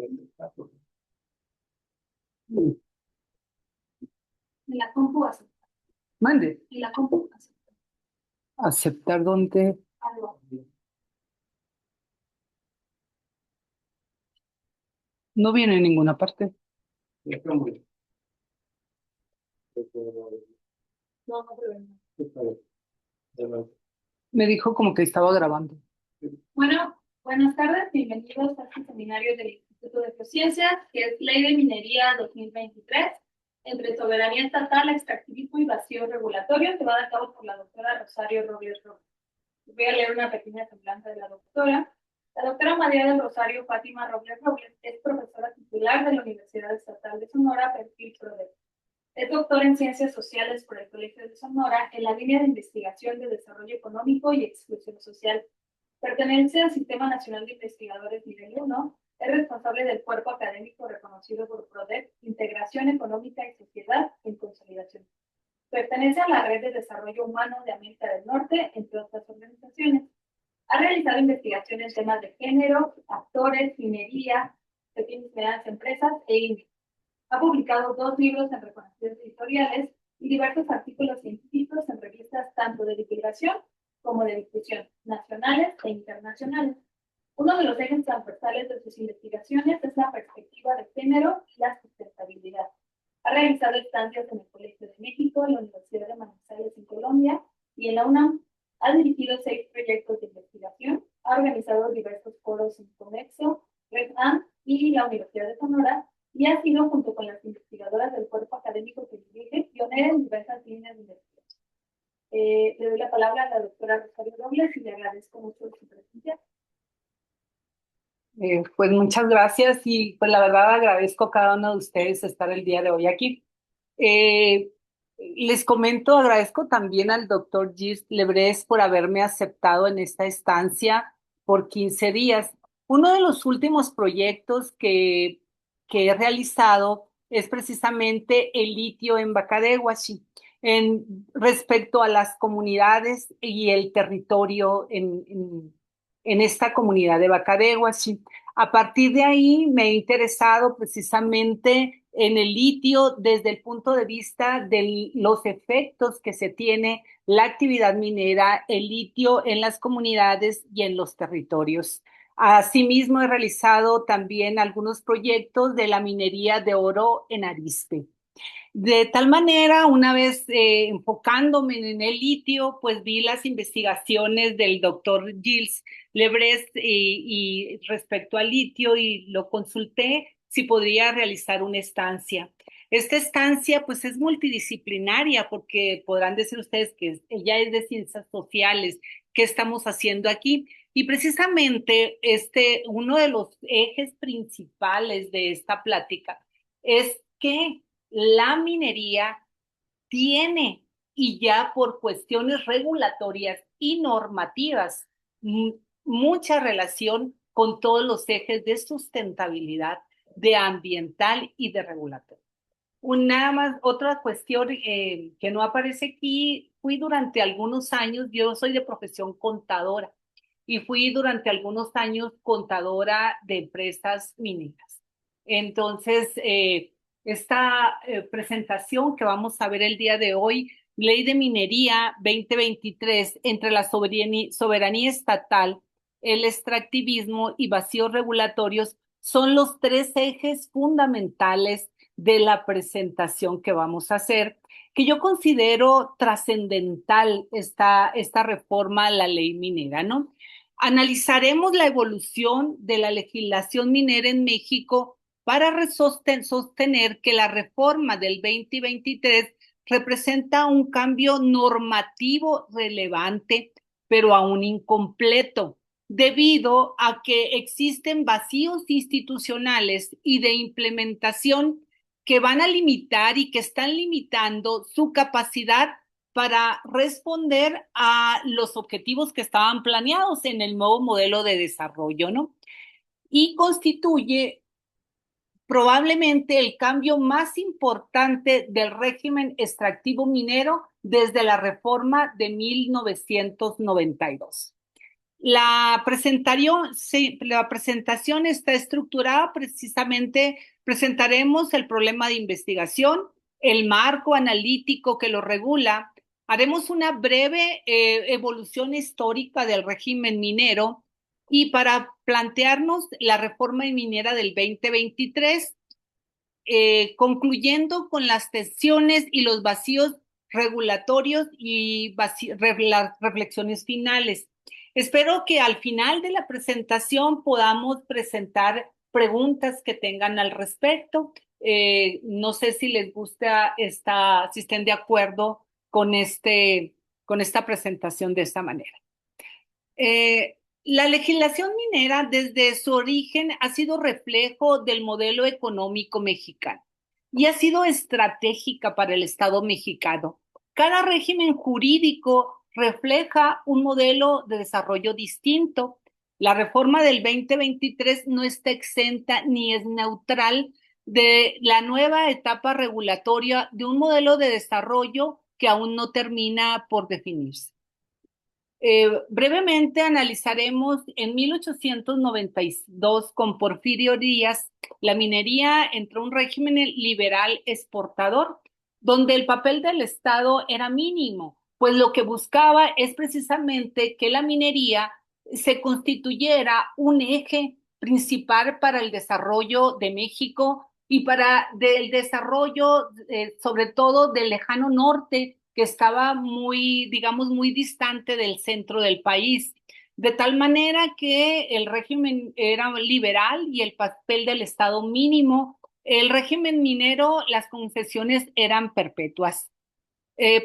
En la compu aceptar. Mande. En la compu aceptar. Aceptar donde Algo. no viene en ninguna parte. No, no problema. Me dijo como que estaba grabando. Bueno, buenas tardes, bienvenidos a este seminario del Instituto de Geociencias, que es Ley de Minería 2023, entre soberanía estatal, extractivismo y vacío regulatorio, que va a dar cabo por la doctora Rosario Robles Robles. Voy a leer una pequeña semblanza de la doctora. La doctora María del Rosario Fátima Robles Robles es profesora titular de la Universidad Estatal de Sonora, perfil PRODEC. Es doctora en Ciencias Sociales por el Colegio de Sonora en la línea de investigación de desarrollo económico y exclusión social. Pertenece al Sistema Nacional de Investigadores Nivel 1. Es responsable del cuerpo académico reconocido por PRODEC, Integración Económica y Sociedad en Consolidación. Pertenece a la Red de Desarrollo Humano de América del Norte, entre otras organizaciones. Ha realizado investigación en temas de género, actores, minería, pequeñas y medianas empresas e índices. Ha publicado 2 libros en reconocidas editoriales y diversos artículos científicos en revistas tanto de divulgación como de difusión, nacionales e internacionales. Uno de los ejes transversales de sus investigaciones es la perspectiva de género y la sustentabilidad. Ha realizado estancias en el Colegio de México, en la Universidad de Manizales en Colombia y en la UNAM. Ha dirigido 6 proyectos de investigación, ha organizado diversos foros en Conexo, Red AM y la Universidad de Sonora, y ha sido, junto con las investigadoras del cuerpo académico que dirige, pionera en diversas líneas de investigación. Le doy la palabra a la doctora Rosario Robles y le agradezco mucho su presencia. Pues muchas gracias y pues la verdad agradezco a cada uno de ustedes estar el día de hoy aquí. Eh, Les comento, agradezco también al doctor Gilles Lebrés por haberme aceptado en esta estancia por 15 días. Uno de los últimos proyectos que he realizado es precisamente el litio en Bacadehuachi, respecto a las comunidades y el territorio en esta comunidad de Bacadehuachi. A partir de ahí me he interesado precisamente en el litio desde el punto de vista de los efectos que se tiene la actividad minera, el litio en las comunidades y en los territorios. Asimismo, he realizado también algunos proyectos de la minería de oro en Arizpe. De tal manera, una vez enfocándome en el litio, pues vi las investigaciones del doctor Gilles Lebrest y respecto al litio y lo consulté si podría realizar una estancia. Esta estancia pues es multidisciplinaria porque podrán decir ustedes que ella es de ciencias sociales. ¿Qué estamos haciendo aquí? Y precisamente uno de los ejes principales de esta plática es que la minería tiene, y ya por cuestiones regulatorias y normativas, mucha relación con todos los ejes de sustentabilidad, de ambiental y de regulatorio. Nada más, otra cuestión que no aparece aquí, fui durante algunos años, yo soy de profesión contadora, y fui durante algunos años contadora de empresas mineras. Entonces, esta presentación que vamos a ver el día de hoy, Ley de Minería 2023, entre la soberanía estatal, el extractivismo y vacíos regulatorios, son los 3 ejes fundamentales de la presentación que vamos a hacer, que yo considero trascendental esta reforma a la ley minera, ¿no? Analizaremos la evolución de la legislación minera en México para sostener que la reforma del 2023 representa un cambio normativo relevante, pero aún incompleto, debido a que existen vacíos institucionales y de implementación que van a limitar y que están limitando su capacidad para responder a los objetivos que estaban planeados en el nuevo modelo de desarrollo, ¿no? Y constituye probablemente el cambio más importante del régimen extractivo minero desde la reforma de 1992. La presentación está estructurada precisamente, presentaremos el problema de investigación, el marco analítico que lo regula, haremos una breve evolución histórica del régimen minero y para plantearnos la reforma minera del 2023, concluyendo con las tensiones y los vacíos regulatorios y las reflexiones finales. Espero que al final de la presentación podamos presentar preguntas que tengan al respecto. No sé si les gusta si estén de acuerdo con esta presentación de esta manera. La legislación minera desde su origen ha sido reflejo del modelo económico mexicano y ha sido estratégica para el Estado mexicano. Cada régimen jurídico refleja un modelo de desarrollo distinto. La reforma del 2023 no está exenta ni es neutral de la nueva etapa regulatoria de un modelo de desarrollo que aún no termina por definirse. Brevemente analizaremos en 1892 con Porfirio Díaz, la minería entró un régimen liberal exportador, donde el papel del Estado era mínimo, pues lo que buscaba es precisamente que la minería se constituyera un eje principal para el desarrollo de México y para el desarrollo, sobre todo del lejano norte, que estaba muy, digamos, muy distante del centro del país, de tal manera que el régimen era liberal y el papel del Estado mínimo. El régimen minero, las concesiones eran perpetuas.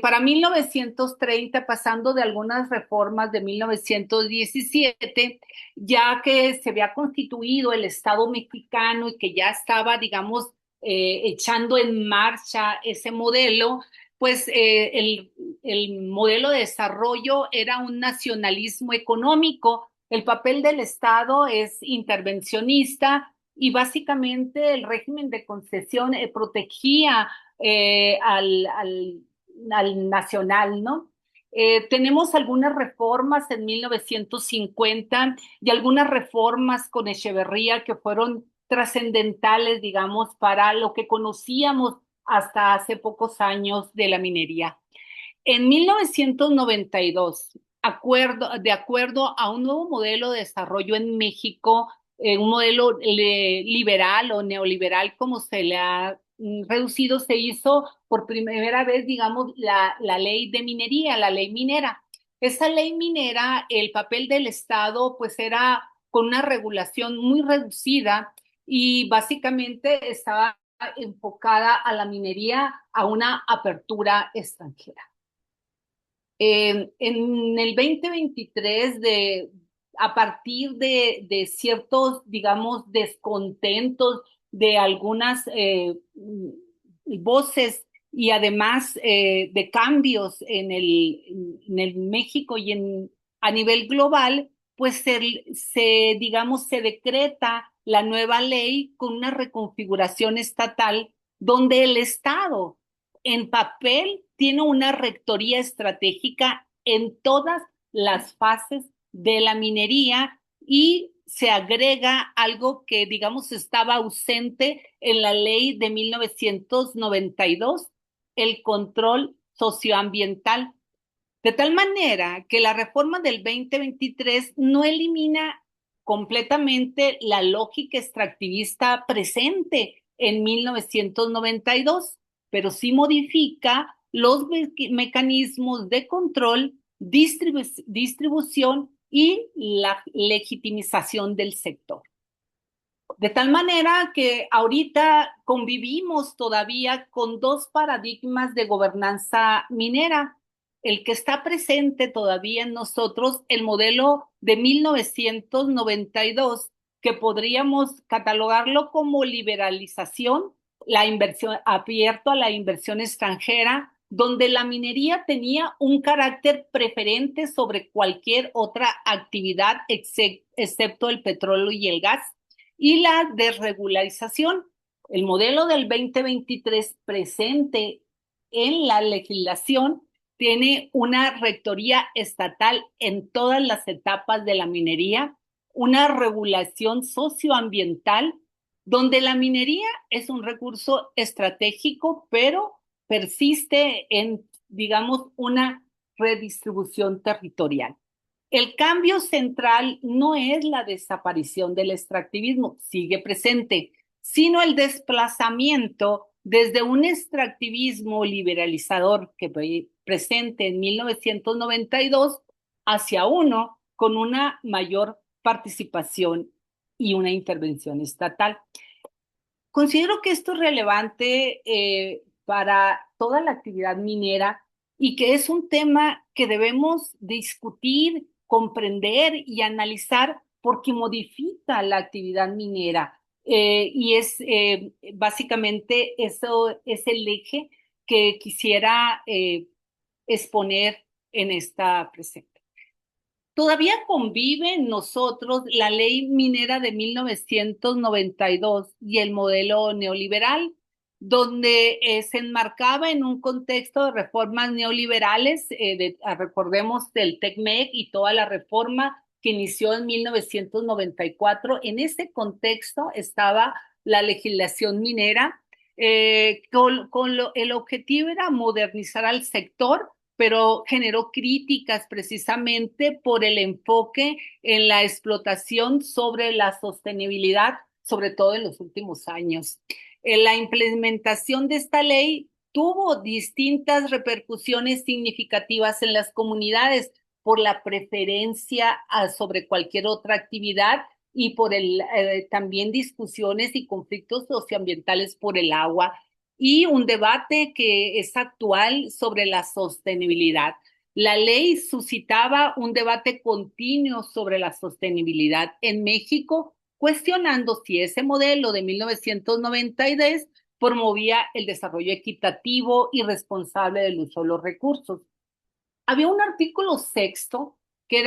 Para 1930, pasando de algunas reformas de 1917, ya que se había constituido el Estado mexicano y que ya estaba, digamos, echando en marcha ese modelo, pues el modelo de desarrollo era un nacionalismo económico. El papel del Estado es intervencionista y básicamente el régimen de concesión protegía al nacional, ¿no? Tenemos algunas reformas en 1950 y algunas reformas con Echeverría que fueron trascendentales, digamos, para lo que conocíamos hasta hace pocos años de la minería. En 1992, de acuerdo a un nuevo modelo de desarrollo en México, un modelo liberal o neoliberal, como se le ha reducido, se hizo por primera vez, digamos, la ley de minería, la ley minera. Esa ley minera, el papel del Estado, pues era con una regulación muy reducida y básicamente estaba enfocada a la minería, a una apertura extranjera. En el 2023, a partir de ciertos, digamos, descontentos de algunas voces y además de cambios en el México y a nivel global, pues digamos, se decreta la nueva ley con una reconfiguración estatal donde el Estado en papel tiene una rectoría estratégica en todas las fases de la minería y se agrega algo que, digamos, estaba ausente en la ley de 1992, el control socioambiental. De tal manera que la reforma del 2023 no elimina completamente la lógica extractivista presente en 1992, pero sí modifica los mecanismos de control, distribución y la legitimización del sector. De tal manera que ahorita convivimos todavía con dos paradigmas de gobernanza minera. El que está presente todavía en nosotros, el modelo de 1992, que podríamos catalogarlo como liberalización, la inversión abierto a la inversión extranjera, donde la minería tenía un carácter preferente sobre cualquier otra actividad, excepto el petróleo y el gas, y la desregularización. El modelo del 2023 presente en la legislación tiene una rectoría estatal en todas las etapas de la minería, una regulación socioambiental, donde la minería es un recurso estratégico, pero persiste en, digamos, una redistribución territorial. El cambio central no es la desaparición del extractivismo, sigue presente, sino el desplazamiento desde un extractivismo liberalizador que fue presente en 1992 hacia uno con una mayor participación y una intervención estatal. Considero que esto es relevante para toda la actividad minera y que es un tema que debemos discutir, comprender y analizar porque modifica la actividad minera. Y es básicamente eso es el eje que quisiera exponer en esta presentación. Todavía convive en nosotros la ley minera de 1992 y el modelo neoliberal, donde se enmarcaba en un contexto de reformas neoliberales, recordemos del TECMEC y toda la reforma que inició en 1994. En ese contexto estaba la legislación minera, el objetivo era modernizar al sector, pero generó críticas precisamente por el enfoque en la explotación sobre la sostenibilidad, sobre todo en los últimos años. La implementación de esta ley tuvo distintas repercusiones significativas en las comunidades por la preferencia sobre cualquier otra actividad y por también discusiones y conflictos socioambientales por el agua y un debate que es actual sobre la sostenibilidad. La ley suscitaba un debate continuo sobre la sostenibilidad en México, cuestionando si ese modelo de 1992 promovía el desarrollo equitativo y responsable del uso de los recursos. Había un artículo sexto que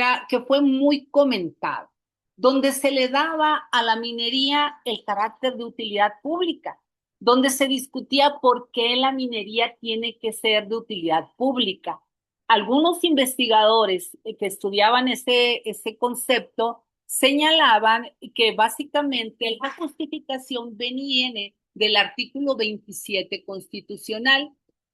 fue muy comentado, donde se le daba a la minería el carácter de utilidad pública, donde se discutía por qué la minería tiene que ser de utilidad pública. Algunos investigadores que estudiaban ese concepto señalaban que básicamente la justificación viene del artículo 27 constitucional,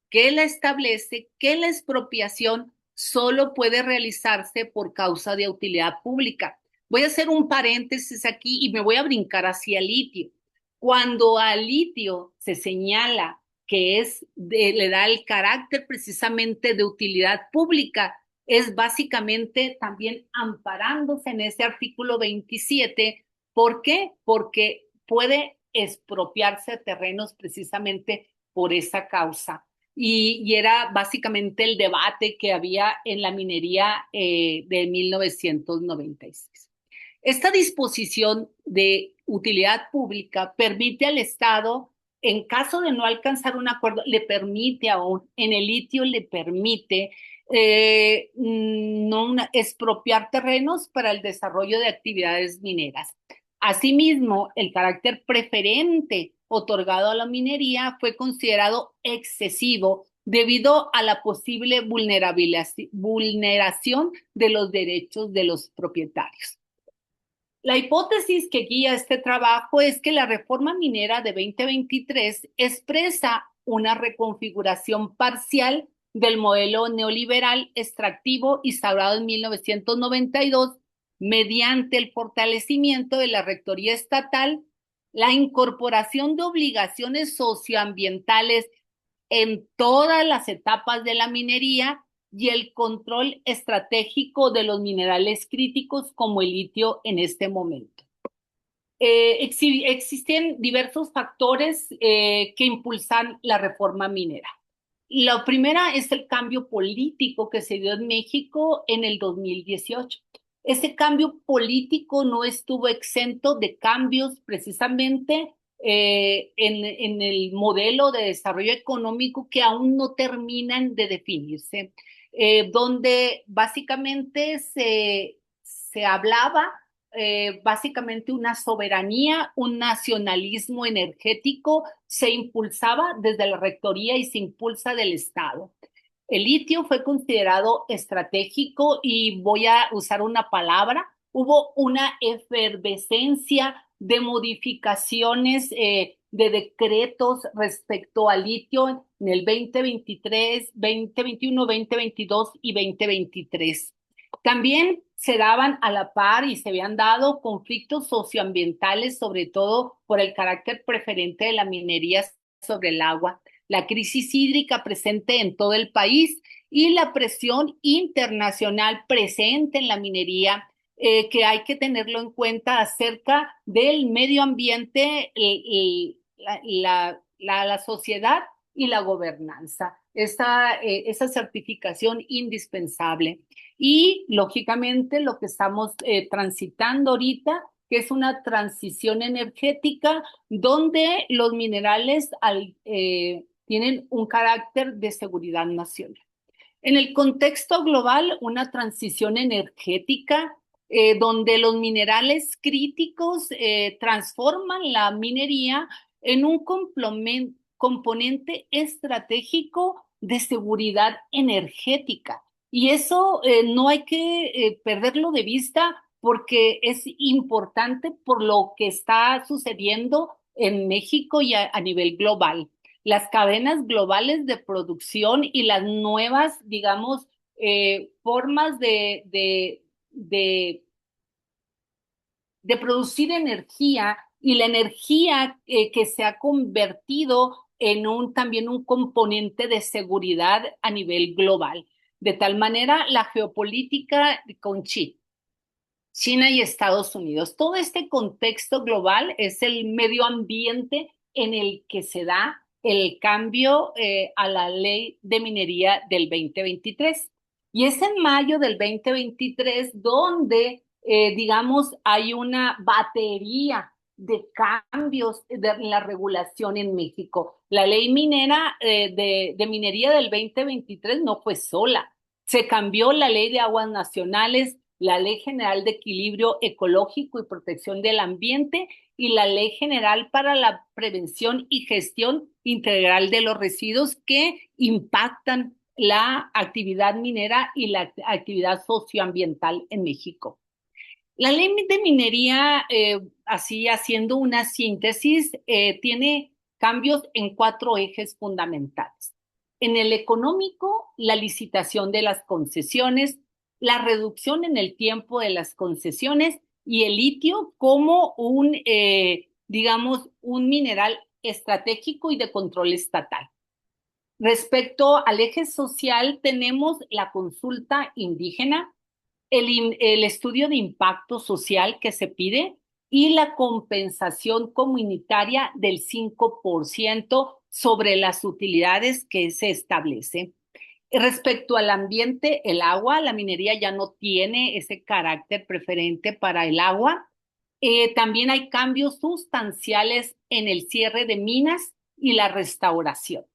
que la establece que la expropiación solo puede realizarse por causa de utilidad pública. Voy a hacer un paréntesis aquí y me voy a brincar hacia litio. Cuando al litio se señala que le da el carácter precisamente de utilidad pública, es básicamente también amparándose en ese artículo 27. ¿Por qué? Porque puede expropiarse terrenos precisamente por esa causa. Y era básicamente el debate que había en la minería de 1996. Esta disposición de utilidad pública permite al Estado, en caso de no alcanzar un acuerdo, le permite aún, en el litio le permite expropiar terrenos para el desarrollo de actividades mineras. Asimismo, el carácter preferente otorgado a la minería fue considerado excesivo debido a la posible vulneración de los derechos de los propietarios. La hipótesis que guía este trabajo es que la reforma minera de 2023 expresa una reconfiguración parcial del modelo neoliberal extractivo instaurado en 1992 mediante el fortalecimiento de la rectoría estatal, la incorporación de obligaciones socioambientales en todas las etapas de la minería y el control estratégico de los minerales críticos como el litio en este momento. Existen diversos factores que impulsan la reforma minera. La primera es el cambio político que se dio en México en el 2018. Ese cambio político no estuvo exento de cambios precisamente en el modelo de desarrollo económico que aún no terminan de definirse, donde básicamente se hablaba básicamente una soberanía, un nacionalismo energético se impulsaba desde la rectoría y se impulsa del Estado. El litio fue considerado estratégico y voy a usar una palabra. Hubo una efervescencia de modificaciones de decretos respecto al litio en el 2023, 2021, 2022 y 2023. También se daban a la par y se habían dado conflictos socioambientales, sobre todo por el carácter preferente de la minería sobre el agua, la crisis hídrica presente en todo el país y la presión internacional presente en la minería, que hay que tenerlo en cuenta acerca del medio ambiente, la sociedad y la gobernanza. Esa certificación indispensable. Y lógicamente lo que estamos transitando ahorita, que es una transición energética donde los minerales tienen un carácter de seguridad nacional. En el contexto global, una transición energética donde los minerales críticos transforman la minería en un componente estratégico de seguridad energética. Y eso no hay que perderlo de vista porque es importante por lo que está sucediendo en México y a nivel global. Las cadenas globales de producción y las nuevas, digamos, formas de producir energía y la energía que se ha convertido en también un componente de seguridad a nivel global. De tal manera, la geopolítica con China y Estados Unidos. Todo este contexto global es el medio ambiente en el que se da el cambio a la ley de minería del 2023. Y es en mayo del 2023 donde, digamos, hay una batería de cambios de la regulación en México. La ley minera de minería del 2023 no fue sola. Se cambió la ley de aguas nacionales, la Ley General de Equilibrio Ecológico y Protección del Ambiente y la Ley General para la Prevención y Gestión Integral de los Residuos que impactan la actividad minera y la actividad socioambiental en México. La ley de minería, así haciendo una síntesis, tiene cambios en 4 ejes fundamentales. En el económico, la licitación de las concesiones, la reducción en el tiempo de las concesiones y el litio como digamos, un mineral estratégico y de control estatal. Respecto al eje social, tenemos la consulta indígena, el estudio de impacto social que se pide y la compensación comunitaria del 5% sobre las utilidades que se establece. Respecto al ambiente, el agua, la minería ya no tiene ese carácter preferente para el agua. También hay cambios sustanciales en el cierre de minas y la restauración.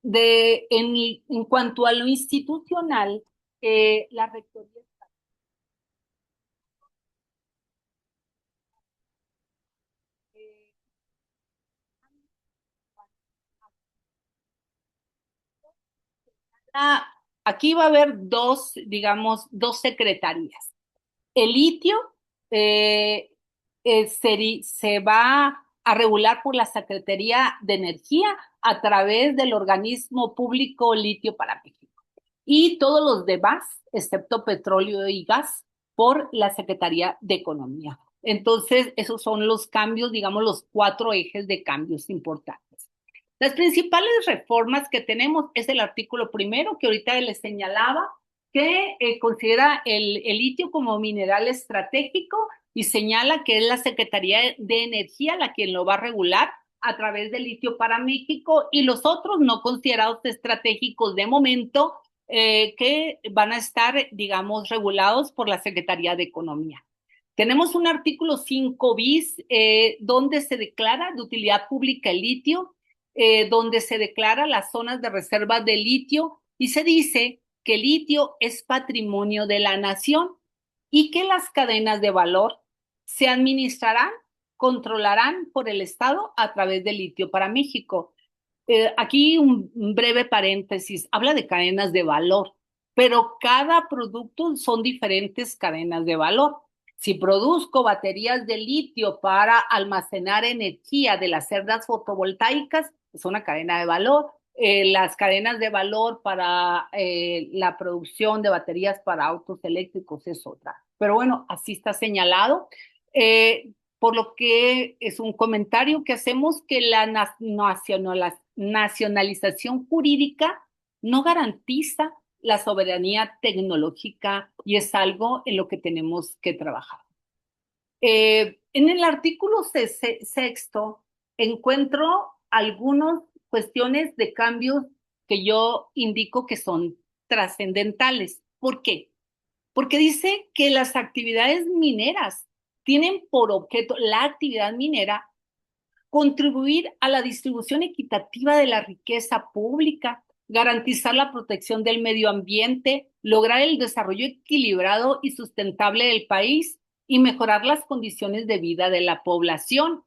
En cuanto a lo institucional, la rectoría aquí va a haber digamos, dos secretarías. El litio se va a regular por la Secretaría de Energía a través del organismo público Litio para México. Y todos los demás, excepto petróleo y gas, por la Secretaría de Economía. Entonces, esos son los cambios, digamos, los 4 ejes de cambios importantes. Las principales reformas que tenemos es el artículo primero, que ahorita les señalaba, que considera el litio como mineral estratégico y señala que es la Secretaría de Energía la quien lo va a regular a través del litio para México y los otros no considerados estratégicos de momento que van a estar, digamos, regulados por la Secretaría de Economía. Tenemos un artículo 5 bis donde se declara de utilidad pública el litio, donde se declara las zonas de reserva de litio y se dice que el litio es patrimonio de la nación y que las cadenas de valor se administrarán, controlarán por el Estado a través del litio para México. Aquí un breve paréntesis, habla de cadenas de valor, pero cada producto son diferentes cadenas de valor. Si produzco baterías de litio para almacenar energía de las celdas fotovoltaicas, es una cadena de valor. Las cadenas de valor para la producción de baterías para autos eléctricos es otra. Pero bueno, así está señalado. Por lo que es un comentario que hacemos que la nacionalización jurídica no garantiza la soberanía tecnológica y es algo en lo que tenemos que trabajar. En el artículo sexto encuentro algunas cuestiones de cambios que yo indico que son trascendentales. ¿Por qué? Porque dice que las actividades mineras tienen por objeto la actividad minera contribuir a la distribución equitativa de la riqueza pública, garantizar la protección del medio ambiente, lograr el desarrollo equilibrado y sustentable del país y mejorar las condiciones de vida de la población,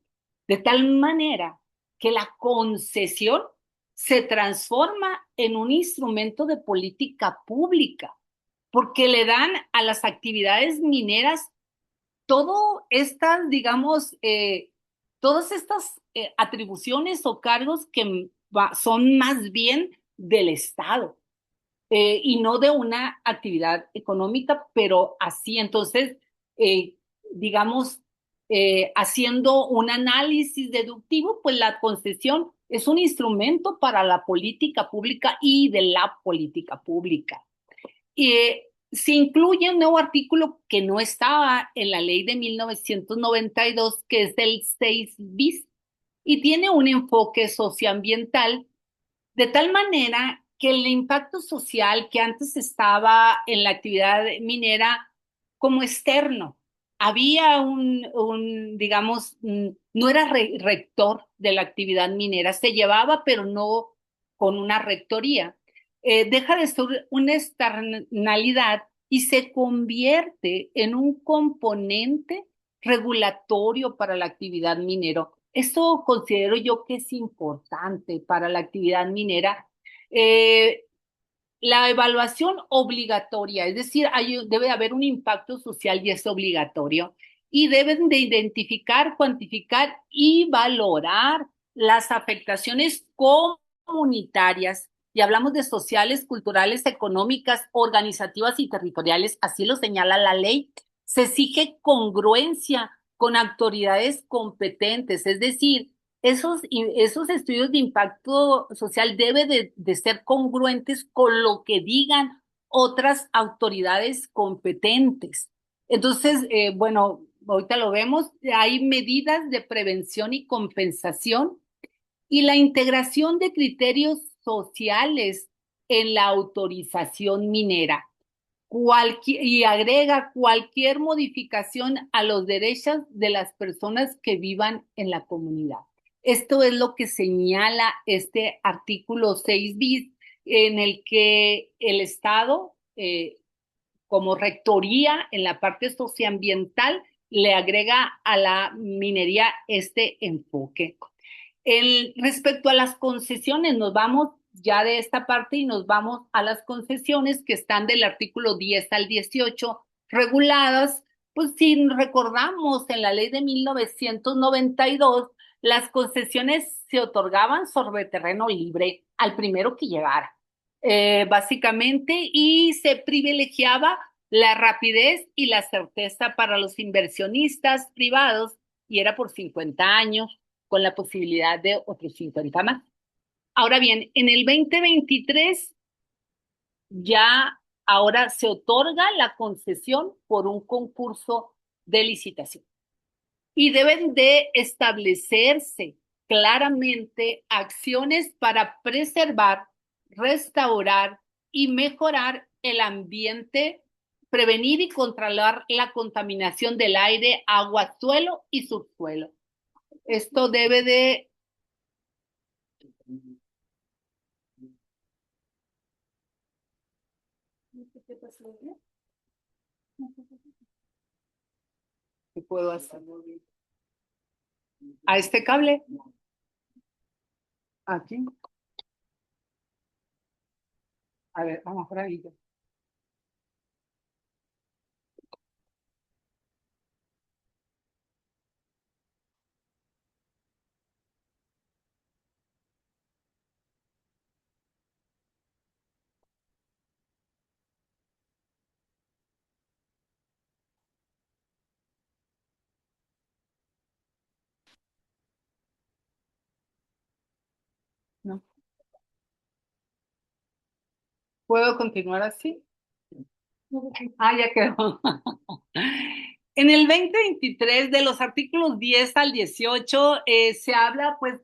de tal manera que la concesión se transforma en un instrumento de política pública, porque le dan a las actividades mineras todo estas, digamos, todas estas atribuciones o cargos que son más bien del Estado y no de una actividad económica, pero así entonces, eh, digamos, haciendo un análisis deductivo, pues la concesión es un instrumento para la política pública y de la política pública. Se incluye un nuevo artículo que no estaba en la ley de 1992, que es el 6 bis, y tiene un enfoque socioambiental de tal manera que el impacto social que antes estaba en la actividad minera como externo, había digamos, no era rector de la actividad minera, se llevaba, pero no con una rectoría. Deja de ser una externalidad y se convierte en un componente regulatorio para la actividad minera. Esto considero yo que es importante para la actividad minera. Eh, la evaluación obligatoria, es decir, debe haber un impacto social y es obligatorio. Y deben de identificar, cuantificar y valorar las afectaciones comunitarias. Y hablamos de sociales, culturales, económicas, organizativas y territoriales, así lo señala la ley. Se exige congruencia con autoridades competentes, es decir, esos estudios de impacto social deben de ser congruentes con lo que digan otras autoridades competentes. Entonces, bueno, ahorita lo vemos, hay medidas de prevención y compensación y la integración de criterios sociales en la autorización minera. Y agrega cualquier modificación a los derechos de las personas que vivan en la comunidad. Esto es lo que señala este artículo 6 bis, en el que el Estado, como rectoría en la parte socioambiental, le agrega a la minería este enfoque. Respecto a las concesiones, nos vamos ya de esta parte y nos vamos a las concesiones que están del artículo 10 al 18 reguladas. Pues si recordamos, en la ley de 1992, las concesiones se otorgaban sobre terreno libre al primero que llegara, básicamente, y se privilegiaba la rapidez y la certeza para los inversionistas privados y era por 50 años con la posibilidad de otros 50 más. Ahora bien, en el 2023 ya ahora se otorga la concesión por un concurso de licitación y deben de establecerse claramente acciones para preservar, restaurar y mejorar el ambiente, prevenir y controlar la contaminación del aire, agua, suelo y subsuelo. Esto debe de... ¿Qué puedo hacer? A este cable. Aquí. A ver, vamos por ahí. ¿No? ¿Puedo continuar así? Ah, ya quedó. En el 2023, de los artículos 10 al 18, se habla, pues,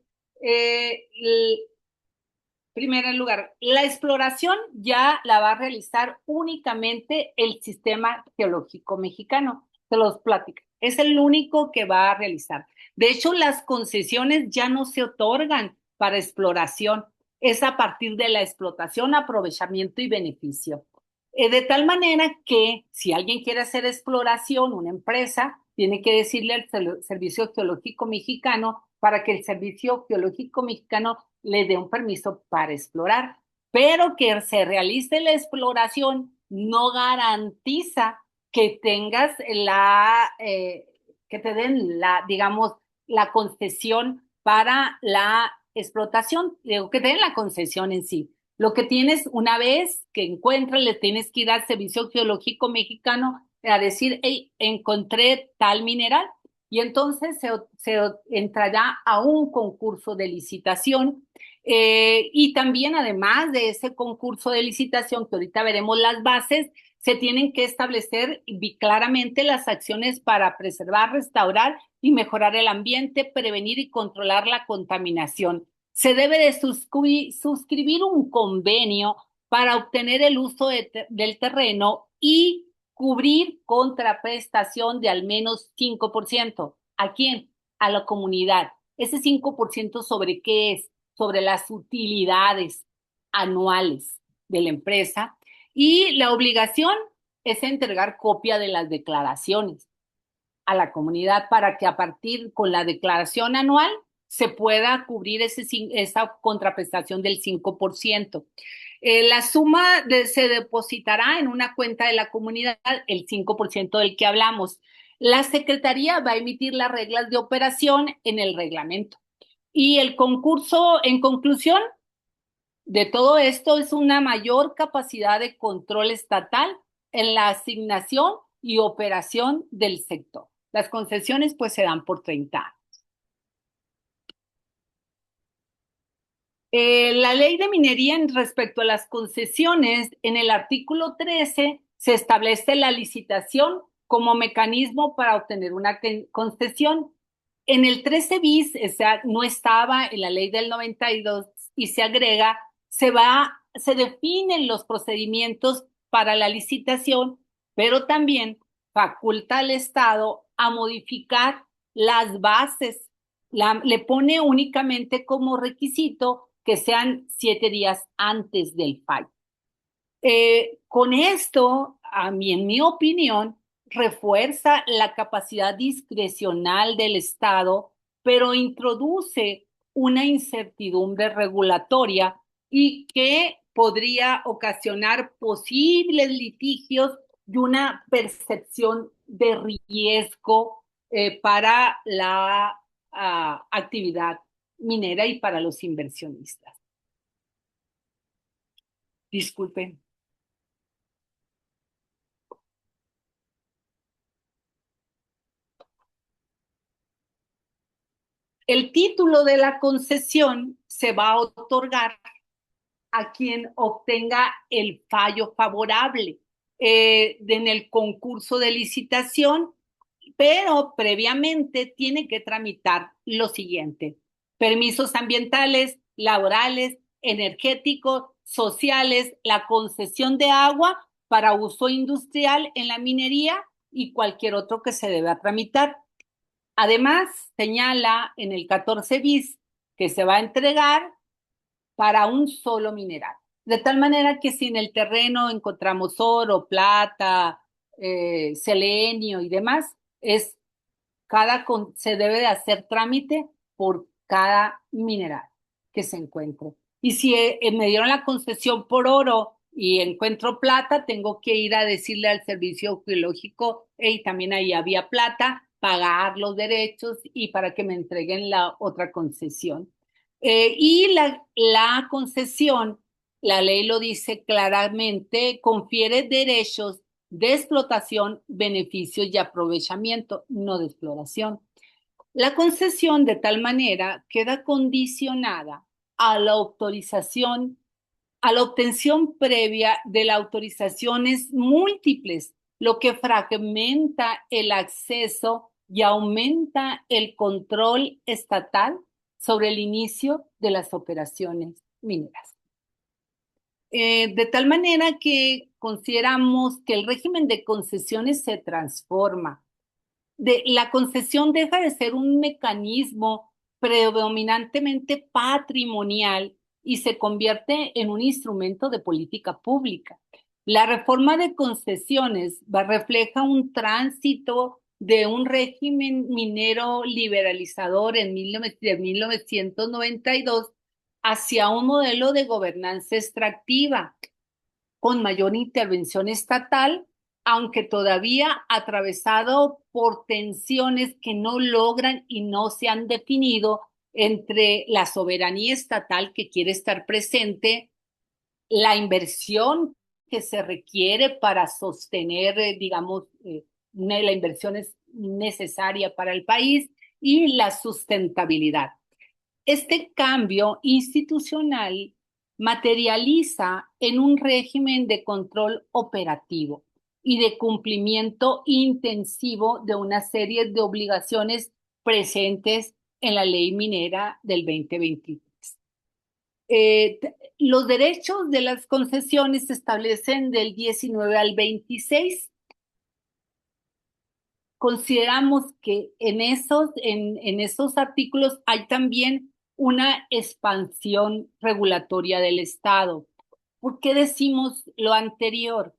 primero en lugar, la exploración ya la va a realizar únicamente el Sistema Geológico Mexicano. Se los platico. Es el único que va a realizar. De hecho, las concesiones ya no se otorgan para exploración. Es a partir de la explotación, aprovechamiento y beneficio. De tal manera que si alguien quiere hacer exploración, una empresa, tiene que decirle al Servicio Geológico Mexicano para que el Servicio Geológico Mexicano le dé un permiso para explorar, pero que se realice la exploración no garantiza que tengas que te den digamos, la concesión para la explotación, digo, que te den la concesión en sí. Lo que tienes, una vez que encuentras, le tienes que ir al Servicio Geológico Mexicano a decir, hey, encontré tal mineral, y entonces se entrará a un concurso de licitación y también además de ese concurso de licitación, que ahorita veremos las bases, se tienen que establecer claramente las acciones para preservar, restaurar y mejorar el ambiente, prevenir y controlar la contaminación. Se debe de suscribir un convenio para obtener el uso del terreno y cubrir contraprestación de al menos 5%. ¿A quién? A la comunidad. Ese 5% sobre qué es, sobre las utilidades anuales de la empresa, y la obligación es entregar copia de las declaraciones a la comunidad para que a partir con la declaración anual se pueda cubrir esa contraprestación del 5%. La suma se depositará en una cuenta de la comunidad, el 5% del que hablamos. La Secretaría va a emitir las reglas de operación en el reglamento. Y el concurso, en conclusión, de todo esto es una mayor capacidad de control estatal en la asignación y operación del sector. Las concesiones pues se dan por 30 años. La ley de minería en respecto a las concesiones, en el artículo 13 se establece la licitación como mecanismo para obtener una concesión. En el 13 bis, o sea, no estaba en la ley del 92 y se agrega, se definen los procedimientos para la licitación, pero también faculta al Estado a modificar las bases. Le pone únicamente como requisito que sean 7 días antes del fallo. Con esto, en mi opinión, refuerza la capacidad discrecional del Estado, pero introduce una incertidumbre regulatoria y que podría ocasionar posibles litigios y una percepción de riesgo para la actividad minera y para los inversionistas. Disculpen. El título de la concesión se va a otorgar a quien obtenga el fallo favorable en el concurso de licitación, pero previamente tiene que tramitar lo siguiente: permisos ambientales, laborales, energéticos, sociales, la concesión de agua para uso industrial en la minería y cualquier otro que se deba tramitar. Además, señala en el 14 bis que se va a entregar para un solo mineral. De tal manera que si en el terreno encontramos oro, plata, selenio y demás, se debe de hacer trámite por cada mineral que se encuentre. Y si me dieron la concesión por oro y encuentro plata, tengo que ir a decirle al servicio geológico, hey, también ahí había plata, pagar los derechos y para que me entreguen la otra concesión. Y la concesión, la ley lo dice claramente, confiere derechos de explotación, beneficios y aprovechamiento, no de exploración. La concesión de tal manera queda condicionada a la autorización, a la obtención previa de las autorizaciones múltiples, lo que fragmenta el acceso y aumenta el control estatal sobre el inicio de las operaciones mineras. De tal manera que consideramos que el régimen de concesiones se transforma. La concesión deja de ser un mecanismo predominantemente patrimonial y se convierte en un instrumento de política pública. La reforma de concesiones refleja un tránsito de un régimen minero liberalizador de 1992 hacia un modelo de gobernanza extractiva con mayor intervención estatal, aunque todavía atravesado por tensiones que no logran y no se han definido entre la soberanía estatal que quiere estar presente, la inversión que se requiere para sostener, la inversión es necesaria para el país y la sustentabilidad. Este cambio institucional materializa en un régimen de control operativo y de cumplimiento intensivo de una serie de obligaciones presentes en la ley minera del 2023. Los derechos de las concesiones se establecen del 19 al 26. Consideramos que en esos artículos hay también una expansión regulatoria del Estado. ¿Por qué decimos lo anterior?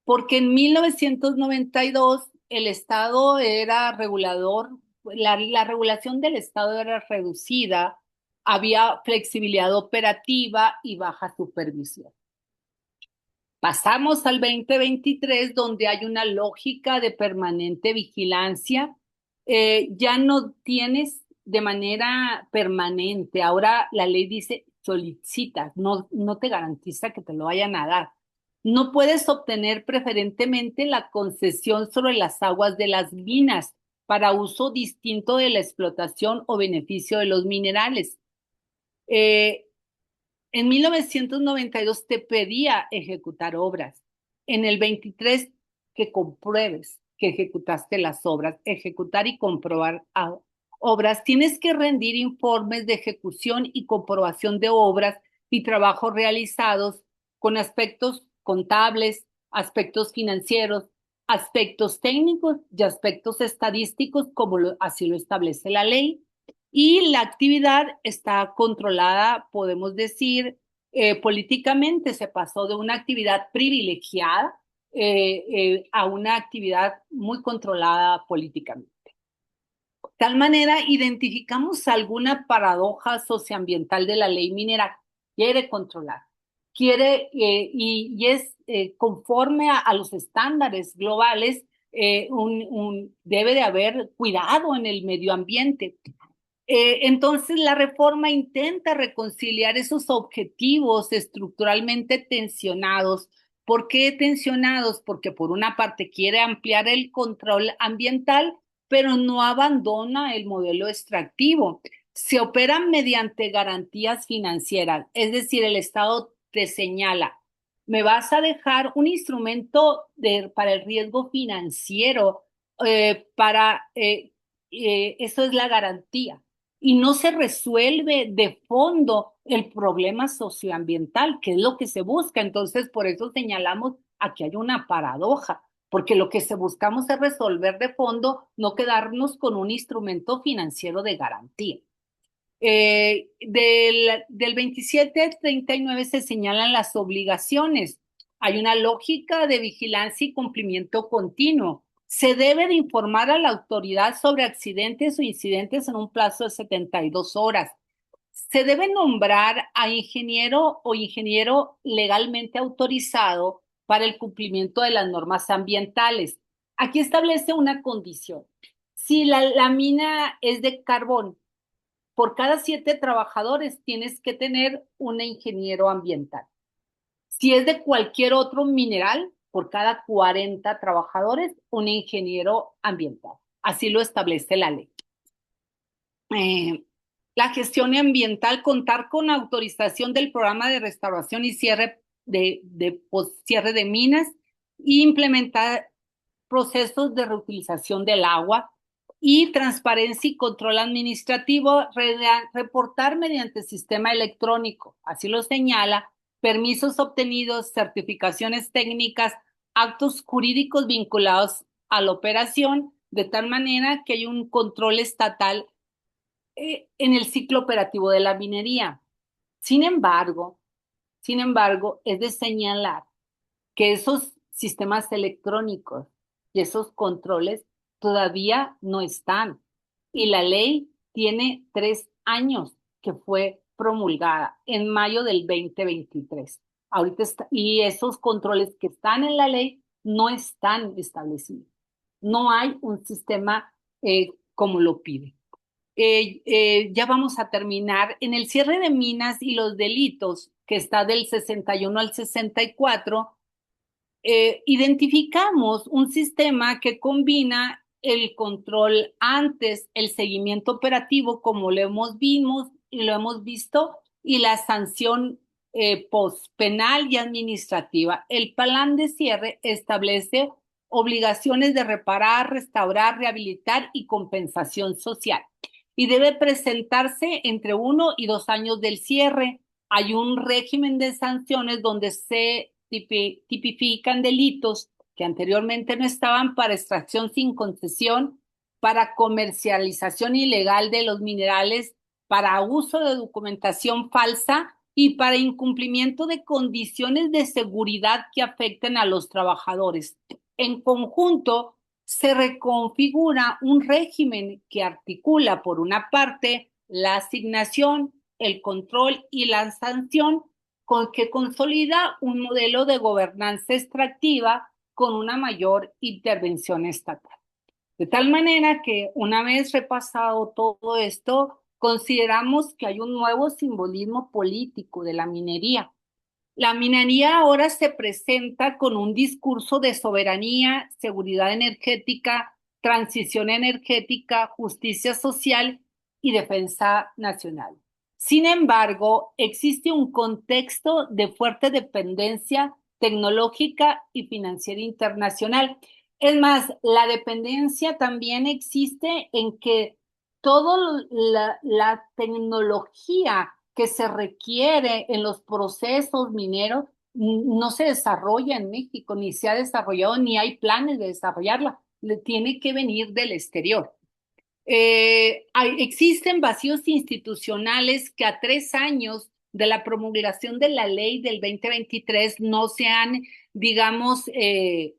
Porque en 1992 el Estado era regulador, la regulación del Estado era reducida, había flexibilidad operativa y baja supervisión. Pasamos al 2023, donde hay una lógica de permanente vigilancia. Ya no tienes de manera permanente. Ahora la ley dice solicita, no te garantiza que te lo vayan a dar. No puedes obtener preferentemente la concesión sobre las aguas de las minas para uso distinto de la explotación o beneficio de los minerales. Eh, en 1992 te pedía ejecutar obras. En el 23 que compruebes que ejecutaste las obras, ejecutar y comprobar obras. Tienes que rendir informes de ejecución y comprobación de obras y trabajos realizados con aspectos contables, aspectos financieros, aspectos técnicos y aspectos estadísticos, como así lo establece la ley. Y la actividad está controlada, podemos decir, políticamente se pasó de una actividad privilegiada a una actividad muy controlada políticamente. De tal manera, identificamos alguna paradoja socioambiental de la ley minera. Quiere controlar, y es conforme a los estándares globales, debe de haber cuidado en el medio ambiente. Entonces, la reforma intenta reconciliar esos objetivos estructuralmente tensionados. ¿Por qué tensionados? Porque por una parte quiere ampliar el control ambiental, pero no abandona el modelo extractivo. Se operan mediante garantías financieras, es decir, el Estado te señala, me vas a dejar un instrumento para el riesgo financiero, eso es la garantía y no se resuelve de fondo el problema socioambiental, que es lo que se busca. Entonces, por eso señalamos aquí hay una paradoja, porque lo que se buscamos es resolver de fondo, no quedarnos con un instrumento financiero de garantía. Del 27 al 39 se señalan las obligaciones. Hay una lógica de vigilancia y cumplimiento continuo. Se debe de informar a la autoridad sobre accidentes o incidentes en un plazo de 72 horas. Se debe nombrar a ingeniero o ingeniero legalmente autorizado para el cumplimiento de las normas ambientales. Aquí establece una condición. Si la mina es de carbón, por cada 7 trabajadores tienes que tener un ingeniero ambiental. Si es de cualquier otro mineral, por cada 40 trabajadores, un ingeniero ambiental. Así lo establece la ley. Eh, la gestión ambiental, contar con autorización del programa de restauración y cierre cierre de minas e implementar procesos de reutilización del agua y transparencia y control administrativo, reportar mediante sistema electrónico, así lo señala, permisos obtenidos, certificaciones técnicas, actos jurídicos vinculados a la operación, de tal manera que hay un control estatal en el ciclo operativo de la minería. Sin embargo, es de señalar que esos sistemas electrónicos y esos controles todavía no están. Y la ley tiene 3 años que fue promulgada en mayo del 2023. Ahorita está, y esos controles que están en la ley no están establecidos. No hay un sistema como lo pide. Ya vamos a terminar. En el cierre de minas y los delitos, que está del 61 al 64, identificamos un sistema que combina el control antes, el seguimiento operativo, como lo hemos visto, y la sanción post penal y administrativa. El plan de cierre establece obligaciones de reparar, restaurar, rehabilitar y compensación social. Y debe presentarse entre 1 y 2 años del cierre. Hay un régimen de sanciones donde se tipifican delitos que anteriormente no estaban para extracción sin concesión, para comercialización ilegal de los minerales, para uso de documentación falsa y para incumplimiento de condiciones de seguridad que afecten a los trabajadores. En conjunto, se reconfigura un régimen que articula, por una parte, la asignación, el control y la sanción, con que consolida un modelo de gobernanza extractiva con una mayor intervención estatal. De tal manera que, una vez repasado todo esto, consideramos que hay un nuevo simbolismo político de la minería. La minería ahora se presenta con un discurso de soberanía, seguridad energética, transición energética, justicia social y defensa nacional. Sin embargo, existe un contexto de fuerte dependencia tecnológica y financiera internacional. Es más, la dependencia también existe en que toda la tecnología que se requiere en los procesos mineros no se desarrolla en México, ni se ha desarrollado, ni hay planes de desarrollarla. Le tiene que venir del exterior. Existen vacíos institucionales que a 3 años de la promulgación de la ley del 2023 no se han, digamos, eh,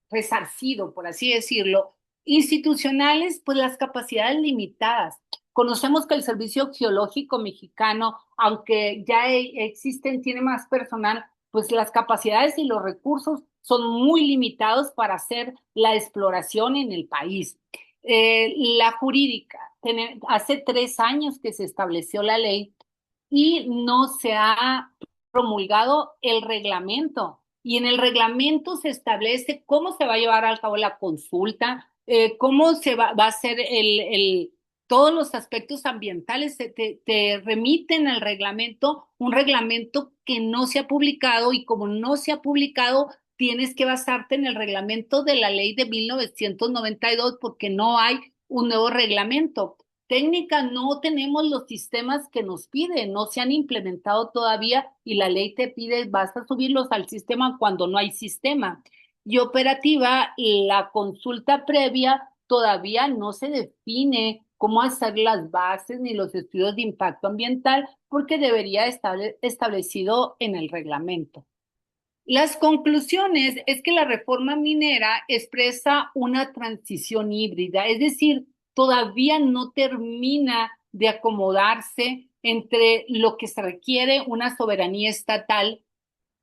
resarcido, por así decirlo. Institucionales, pues las capacidades limitadas. Conocemos que el Servicio Geológico Mexicano, aunque ya existen, tiene más personal, pues las capacidades y los recursos son muy limitados para hacer la exploración en el país. La jurídica, hace 3 años que se estableció la ley y no se ha promulgado el reglamento. Y en el reglamento se establece cómo se va a llevar a cabo la consulta, cómo va a ser todos los aspectos ambientales. Te remiten al reglamento, un reglamento que no se ha publicado, y como no se ha publicado, tienes que basarte en el reglamento de la ley de 1992 porque no hay un nuevo reglamento. Técnica, no tenemos los sistemas que nos piden, no se han implementado todavía y la ley te pide, vas a subirlos al sistema cuando no hay sistema. Y operativa, la consulta previa todavía no se define cómo hacer las bases ni los estudios de impacto ambiental porque debería estar establecido en el reglamento. Las conclusiones es que la reforma minera expresa una transición híbrida, es decir, todavía no termina de acomodarse entre lo que se requiere una soberanía estatal,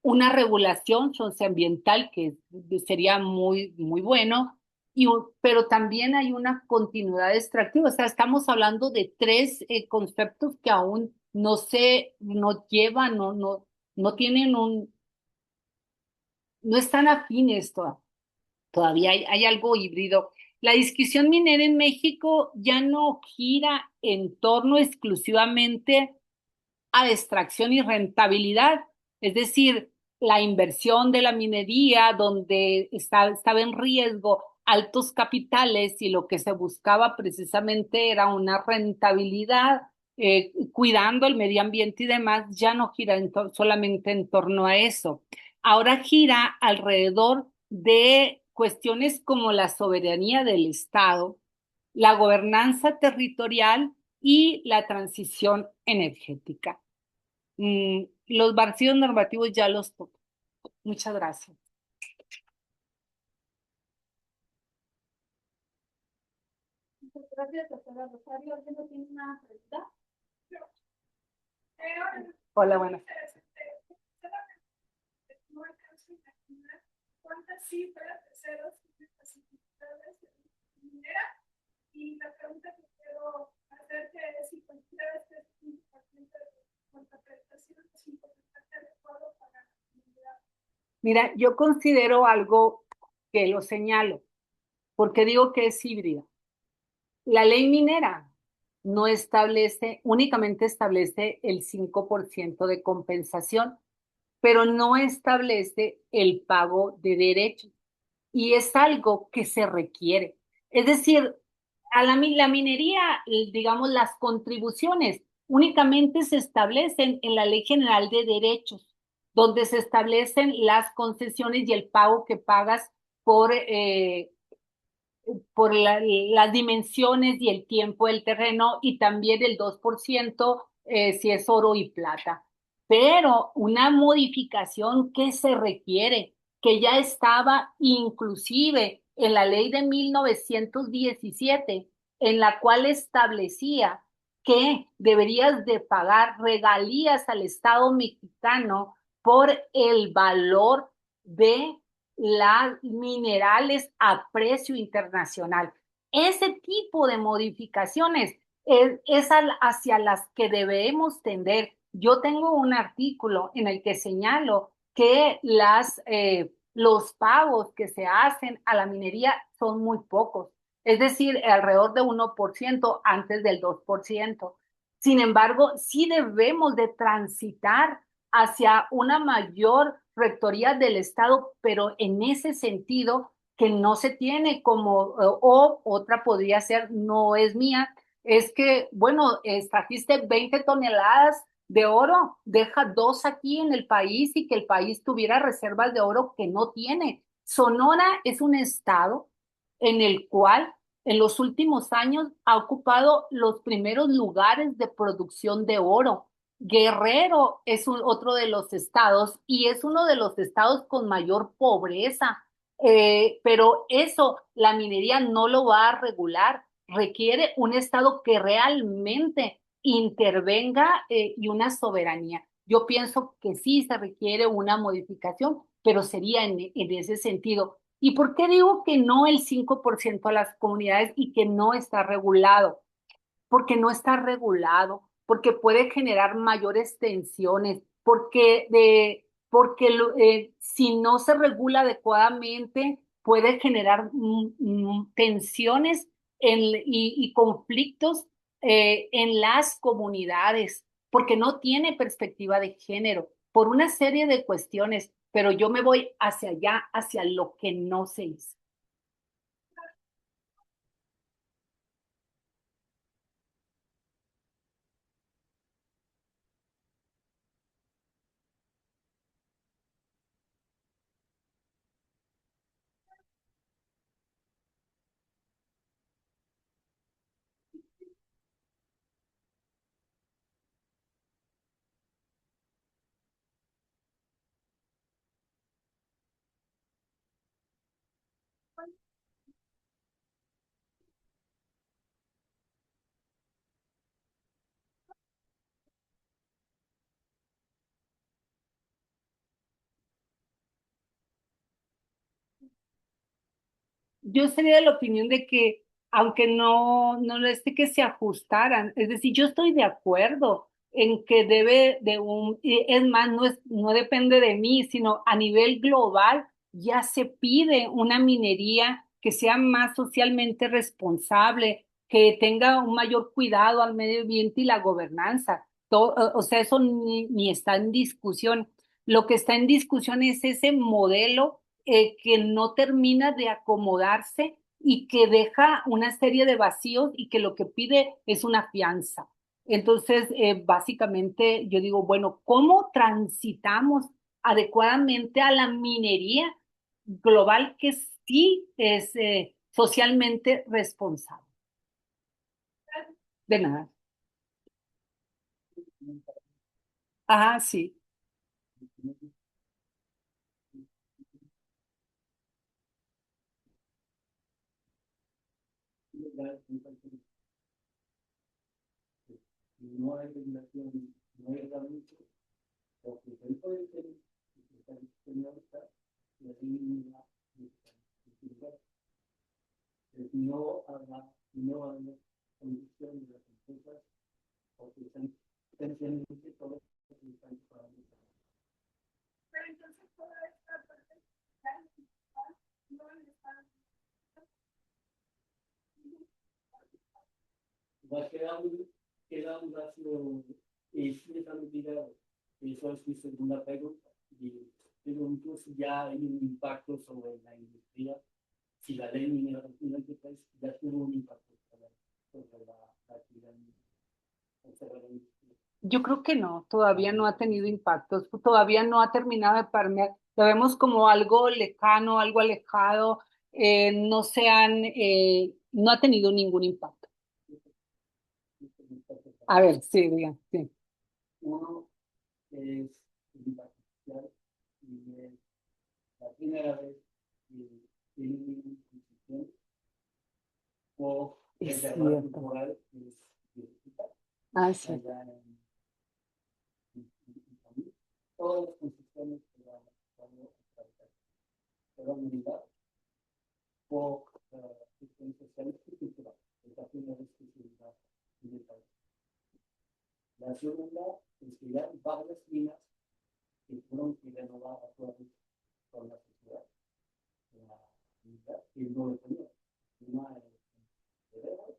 una regulación socioambiental que sería muy bueno, pero también hay una continuidad extractiva. O sea, estamos hablando de tres conceptos que aún no llevan, no tienen no están afines todavía, hay algo híbrido. La discusión minera en México ya no gira en torno exclusivamente a extracción y rentabilidad, es decir, la inversión de la minería donde estaba en riesgo altos capitales y lo que se buscaba precisamente era una rentabilidad, cuidando el medio ambiente y demás, ya no gira solamente en torno a eso. Ahora gira alrededor de cuestiones como la soberanía del Estado, la gobernanza territorial y la transición energética. Los vacíos normativos ya los toco. Muchas gracias. Muchas gracias, doctora Rosario. ¿Alguien no tiene una pregunta? Hola, buenas. No alcanzo a imaginar cuántas cifras de ceros tienen las dificultades de minera. Y la pregunta que quiero hacerte es si consideras que este 5% de contraprestación es un porcentaje adecuado para la comunidad. Mira, yo considero algo que lo señalo, porque digo que es híbrida. La ley minera no establece, únicamente establece el 5% de compensación, pero no establece el pago de derechos. Y es algo que se requiere. Es decir, la minería, digamos, las contribuciones únicamente se establecen en la Ley General de Derechos, donde se establecen las concesiones y el pago que pagas por las dimensiones y el tiempo del terreno y también el 2% si es oro y plata. Pero una modificación que se requiere, que ya estaba inclusive en la ley de 1917, en la cual establecía que deberías de pagar regalías al Estado mexicano por el valor de las minerales a precio internacional. Ese tipo de modificaciones es hacia las que debemos tender. Yo tengo un artículo en el que señalo que los pagos que se hacen a la minería son muy pocos, es decir, alrededor de 1% antes del 2%. Sin embargo, sí debemos de transitar hacia una mayor rectoría del Estado, pero en ese sentido que no se tiene como, o otra podría ser, no es mía, es que, bueno, trajiste 20 toneladas de oro, deja dos aquí en el país y que el país tuviera reservas de oro que no tiene. Sonora es un estado en el cual en los últimos años ha ocupado los primeros lugares de producción de oro. Guerrero es otro de los estados y es uno de los estados con mayor pobreza. Pero eso la minería no lo va a regular. Requiere un estado que realmente intervenga y una soberanía. Yo pienso que sí se requiere una modificación, pero sería en ese sentido. ¿Y por qué digo que no el 5% a las comunidades y que no está regulado? Porque no está regulado, porque puede generar mayores tensiones, porque si no se regula adecuadamente puede generar tensiones y conflictos en las comunidades, porque no tiene perspectiva de género, por una serie de cuestiones, pero yo me voy hacia allá, hacia lo que no se hizo. yo sería de la opinión de que, aunque no es de que se ajustaran, es decir, yo estoy de acuerdo en que debe de es más, no depende de mí, sino a nivel global ya se pide una minería que sea más socialmente responsable, que tenga un mayor cuidado al medio ambiente y la gobernanza. O sea, eso ni está en discusión. Lo que está en discusión es ese modelo que no termina de acomodarse y que deja una serie de vacíos y que lo que pide es una fianza. Entonces, básicamente yo digo, bueno, ¿cómo transitamos adecuadamente a la minería global que sí es socialmente responsable? De nada. Ah, sí. No hay regulación, no hay reglamento, porque el poder que está disponible ahorita, la ley no habrá condición de las empresas, porque están potencialmente todos los que están pagando. Pero entonces toda esta parte no está. Va a queda un vacío, sí está olvidado. Eso es mi segunda pregunta. Pero incluso ya hay un impacto sobre la industria. Si la ley minera en este país ya tuvo un impacto sobre la actividad minera. Yo creo que no, todavía no ha tenido impactos, todavía no ha terminado de permear. Lo vemos como algo lejano, algo alejado, no ha tenido ningún impacto. A ver, sí, diga, sí. Uno es el impacto social y es la primera vez que tiene una institución o Es reserva cierto. temporal es digital. Ah, sí. Allá en todas las construcciones que van a unidad o cuestiones sociales y culturales. Es la primera vez que se da en el país. La segunda es que ya varias minas que fueron que renovar acuerdos con la sociedad, la unidad, que no lo tenía. Una de veras,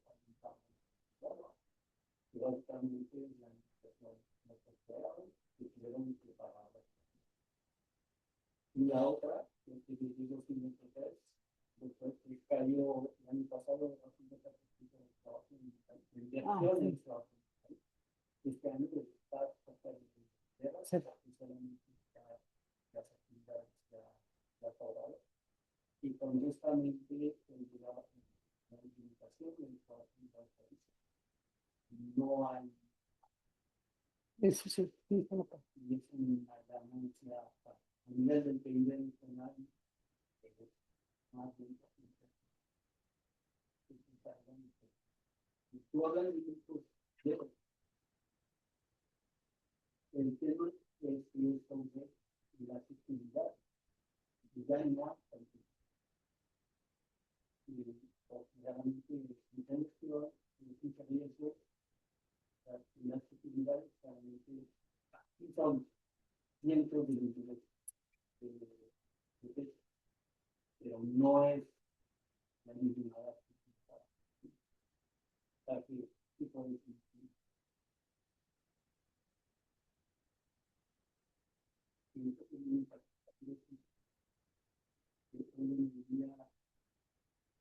que básicamente la administración no se esperaron y tuvieron que pagar. Y la otra, que es que digo 503, después que cayó el año pasado de 50% de trabajo en inversión en trabajo. Este año está totalmente de la solamente las actividades ya acabadas y con justamente la limitación del trabajo en el país. No hay. Eso sí, sí, se lo puedo. Y es una ganancia a nivel del PIB nacional más de un por ciento. Tú hablas de estos dedos. El tema es que entonces la accesibilidad ya no hay. Realmente tenemos que saber eso, la accesibilidad realmente aquí son cientos de millones de pesos, pero no es la misma accesibilidad. O sea, que tipo de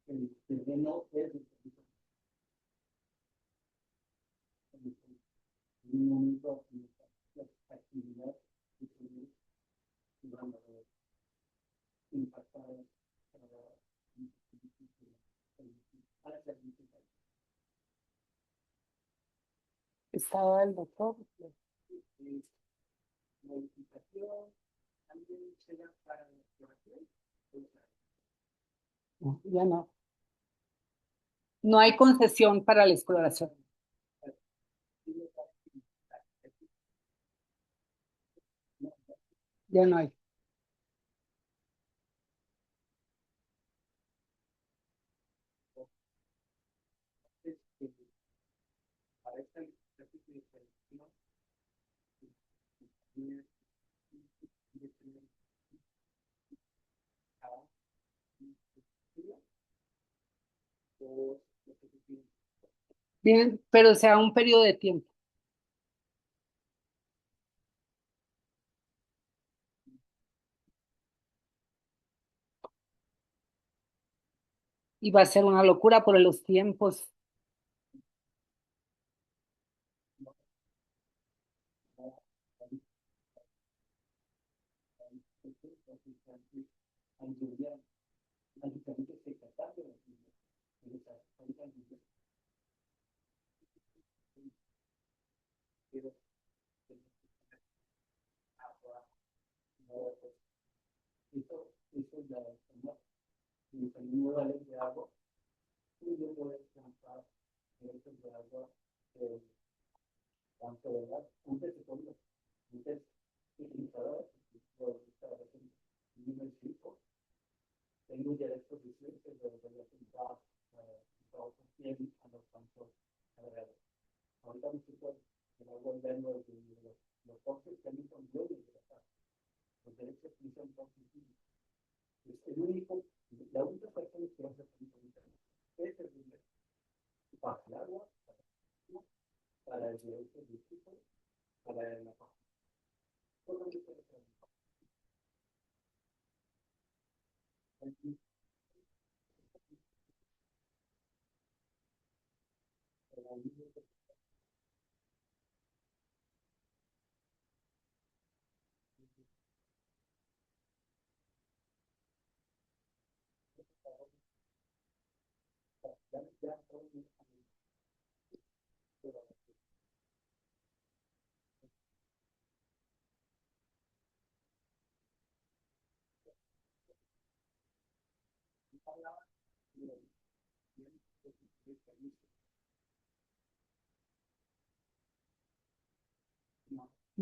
el terreno es en un momento la actividad que se van a impactar Estaba el doctor. modificación también se da para la exploración. No, ya no. No hay concesión para la exploración. Ya no hay. Bien, pero sea un periodo de tiempo. Y va a ser una locura por los tiempos. Eso ya es ¿no? Y también me vale de agua, y yo puedo descansar de agua, eh, tanto de gas, antes de todo, antes de utilizar por nivel 5, tengo ya exposición que debería pintar todo bien a los campos alrededor. Ahorita me estoy volviendo de los coches que a mí son yo y de los derechos que son positivos. Es el único, la única persona que hace es el primer para el agua, para el derecho de para la paz. Todo lo que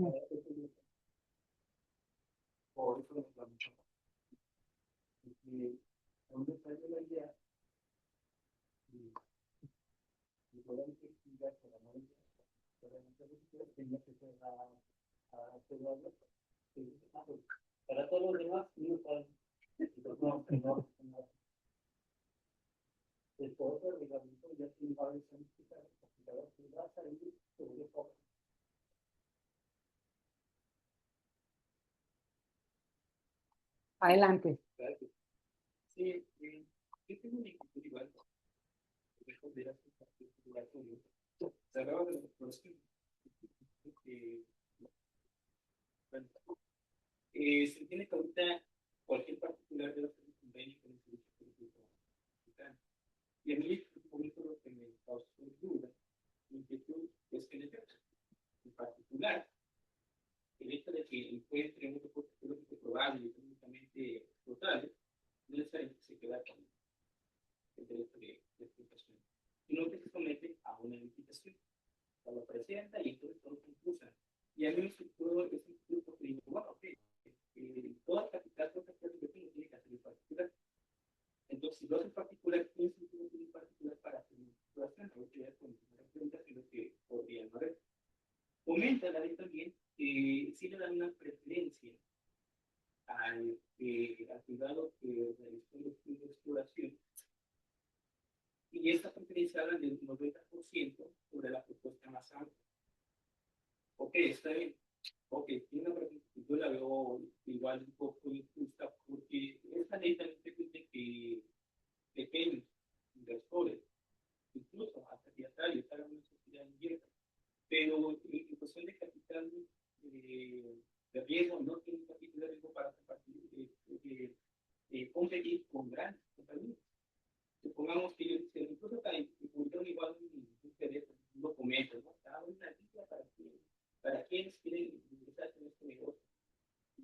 Mm. por eso nos vamos y donde está la idea y poder investigar por la manera tenía que ser a hacerlo para todos los demás no para no después del reglamento ya tiene varios años que va a salir sobre todo. Adelante. Sí, yo tengo una inquietud igual, responder a su particular se hablaba de los procesos que, bueno, se entiende que ahorita cualquier particular debe hacer un convenio con el servicio público mexicano. Y a mí, por eso lo que me causó duda, mi inquietud es que en el caso en particular, el hecho de que encuentre un recurso ecológico probable y económicamente explotable, no necesariamente se queda con el derecho de explotación, sino que se somete a una licitación. Lo presenta y entonces todo concursan. Y a mí me surgió ese instituto porque digo, bueno, ok, toda capital, toda capital de tiene que hacer en particular. Entonces, si lo hace en particular, ¿quién se tiene en particular para hacer una situación? Porque ya con la pregunta es lo que podría no haber. Comenta la ley también que sí le dan una preferencia al privado que realizó el estudio de exploración. Y esta preferencia habla del 90% sobre la propuesta más amplia. Ok, está bien. Ok, tiene una pregunta que yo la veo igual un poco injusta porque esta ley también permite que pequeños inversores, incluso hasta teatrales, hagan una sociedad abierta, pero en cuestión de capital de riesgo no tienen capital de riesgo para competir con grandes compañías. Supongamos que ellos incluso publicaron igual un documento, ¿no? Cada una guía para quienes quieren ingresar en este negocio.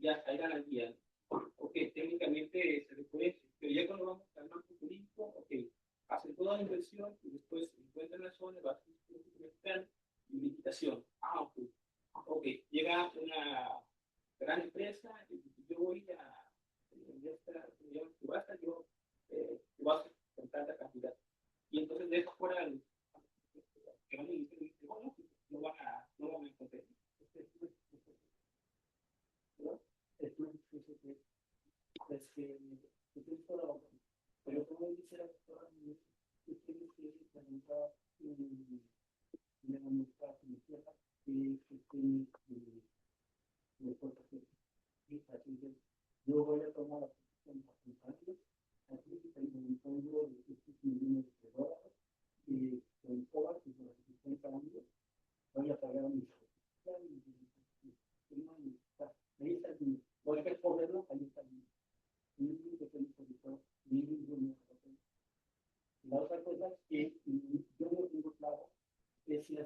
Ya caigan al día. Ok, técnicamente se puede, pero ya cuando vamos al marco jurídico, ok, hacen toda la inversión y después encuentran la zona, va a hacer y licitación. Ah, ok. Ok, llega una gran empresa y yo voy a, yo, basta, yo voy a hacer con tanta cantidad. Y entonces dejo fuera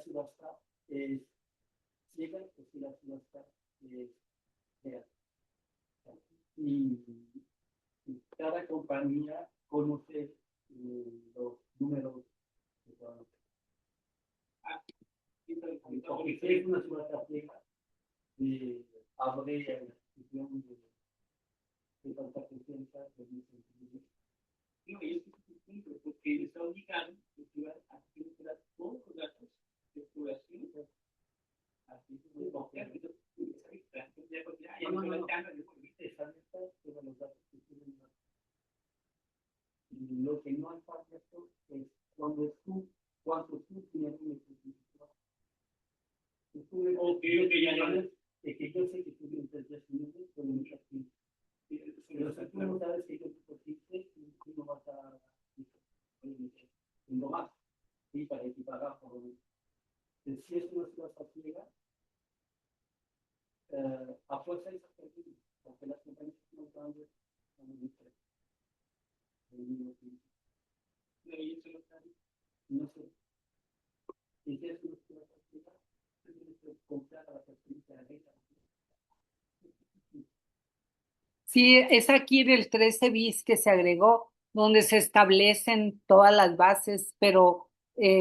subasta es ciega o si la subasta es real. Y, y cada compañía conoce los números de todas las. Porque si es una subasta ciega, abre la discusión de tanta confianza de mi sentido. No, y es un punto, porque está obligado a filtrar todos los datos de exploración. Así es muy complejo. Lo que no es fácil es cuando tú tienes un estudio. Ok, ya no. Es que yo sé que tú vienes de minutos con muchas cosas. Pero si tú no sabes que yo te pusiste, tú no vas a tengo más. Sí, para equiparar por lo menos. Si es una situación ciega, a fuerza es perdido, porque las compañías no están no sé. Si es una situación ciega, tienes que comprar a la persona que arregla. Sí, es aquí en el 13 bis que se agregó, donde se establecen todas las bases, pero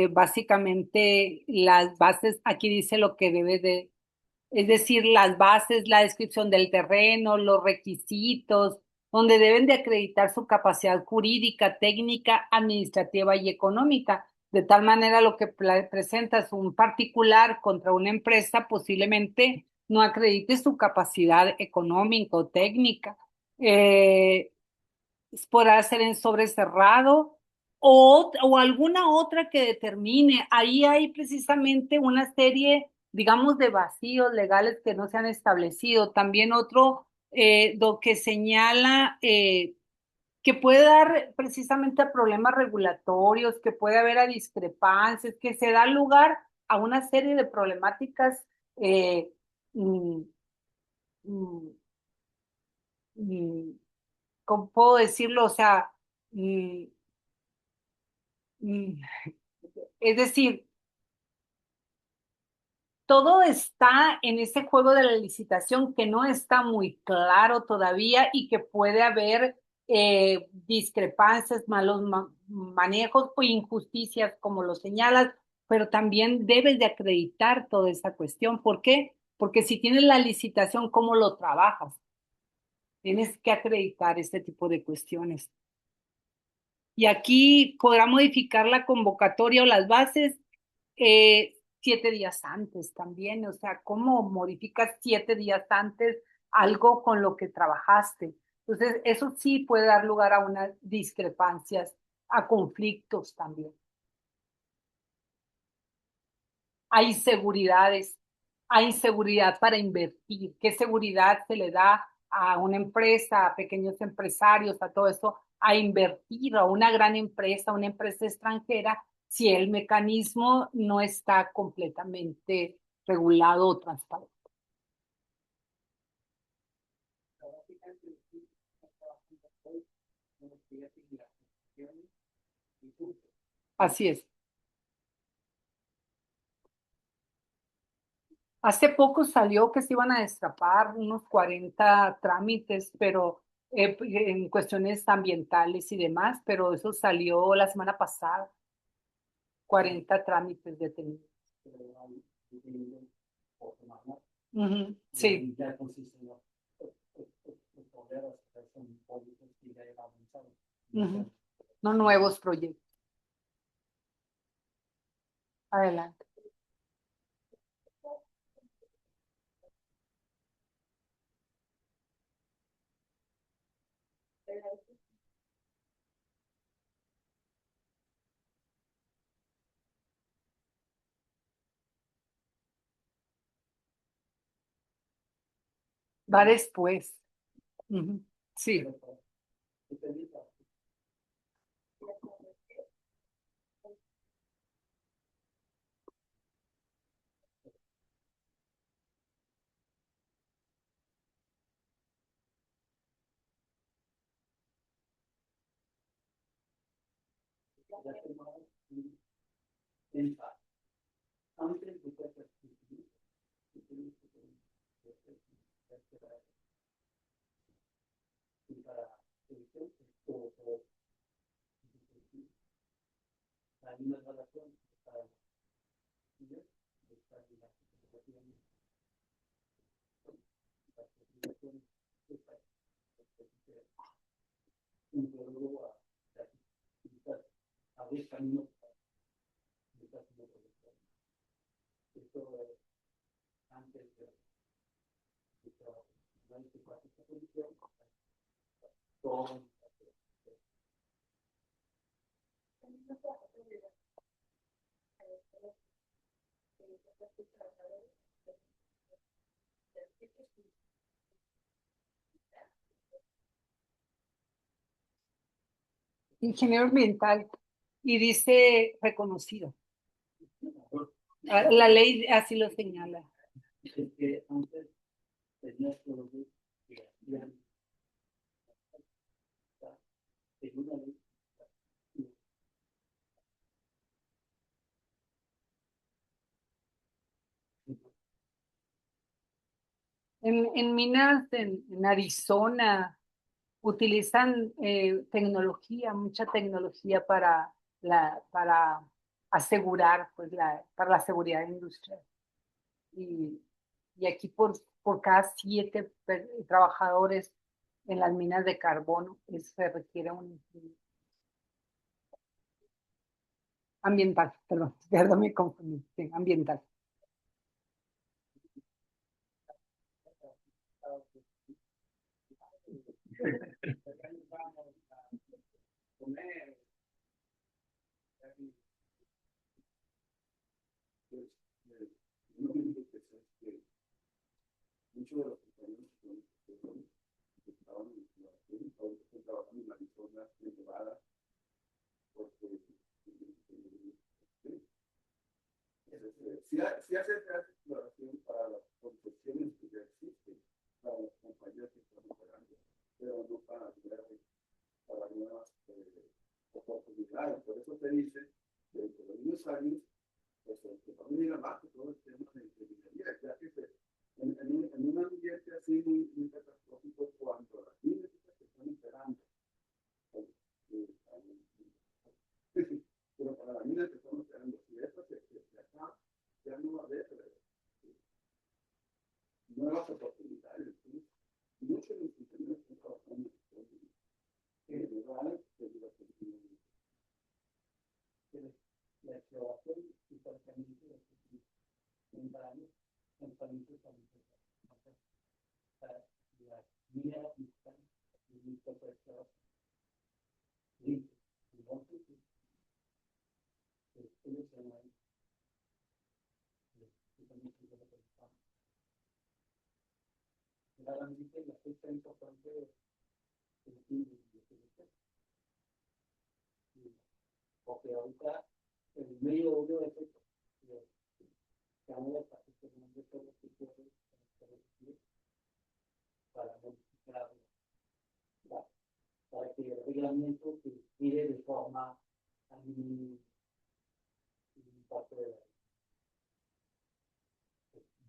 básicamente las bases, aquí dice lo que debe de, es decir, las bases, la descripción del terreno, los requisitos, donde deben de acreditar su capacidad jurídica, técnica, administrativa y económica. De tal manera, lo que presentas un particular contra una empresa posiblemente no acredite su capacidad económica o técnica. Eh, Podrá ser en sobre cerrado o alguna otra que determine. Ahí hay precisamente una serie, digamos, de vacíos legales que no se han establecido. También otro lo que señala que puede dar precisamente a problemas regulatorios, que puede haber a discrepancias, que se da lugar a una serie de problemáticas eh, mm, mm, mm, ¿cómo puedo decirlo? O sea, mm, mm, es decir, todo está en ese juego de la licitación que no está muy claro todavía y que puede haber discrepancias, malos manejos o injusticias, como lo señalas, pero también debes de acreditar toda esa cuestión. ¿Por qué? Porque si tienes la licitación, ¿cómo lo trabajas? Tienes que acreditar este tipo de cuestiones. Y aquí podrá modificar la convocatoria o las bases 7 días antes también. O sea, ¿cómo modificas 7 días antes algo con lo que trabajaste? Entonces, eso sí puede dar lugar a unas discrepancias, a conflictos también. Hay inseguridades, hay inseguridad para invertir. ¿Qué seguridad se le da a una empresa, a pequeños empresarios, a todo eso, a invertir a una gran empresa, a una empresa extranjera, si el mecanismo no está completamente regulado o transparente? Así es. Hace poco salió que se iban a destapar unos 40 trámites, pero en cuestiones ambientales y demás, pero eso salió la semana pasada, 40 trámites detenidos. Ujú, sí. Ujú. No nuevos proyectos. Adelante. Va después. Ujú, sí. antes de que se para la misma relación para antes de todo. Ingeniero ambiental, y dice reconocido. La ley así lo señala. Es que antes tenías que volver que hacían en una ley. En minas en Arizona utilizan tecnología, mucha tecnología para asegurar, pues, para la seguridad industrial. Y aquí por cada 7 trabajadores en las minas de carbono se requiere un ambiental, perdón, me confundí, sí, ambiental. Muchos de los compañeros que estaban trabajando en Arizona, en Nevada, porque si hace exploración para las concesiones que ya existen, para las compañías que están operando, pero no para nuevas oportunidades. Por eso te dice que dentro de unos años, pues que también mira más que todo el tema de minería, ya que en un ambiente así muy catastrófico, cuando las minas que están operando, pero para las minas que están operando, si eso se acaba, ya no va a haber nuevas oportunidades. Muchos de los ingenieros están trabajando en general la exploración y tratamiento de minerales en países para las minas están en un proceso limpio. Entonces, ellos se van realmente la fecha importante porque ahorita el medio uno de esos cambia particularmente todo lo que puede para modificar para que el reglamento se gire de forma a un impacto de la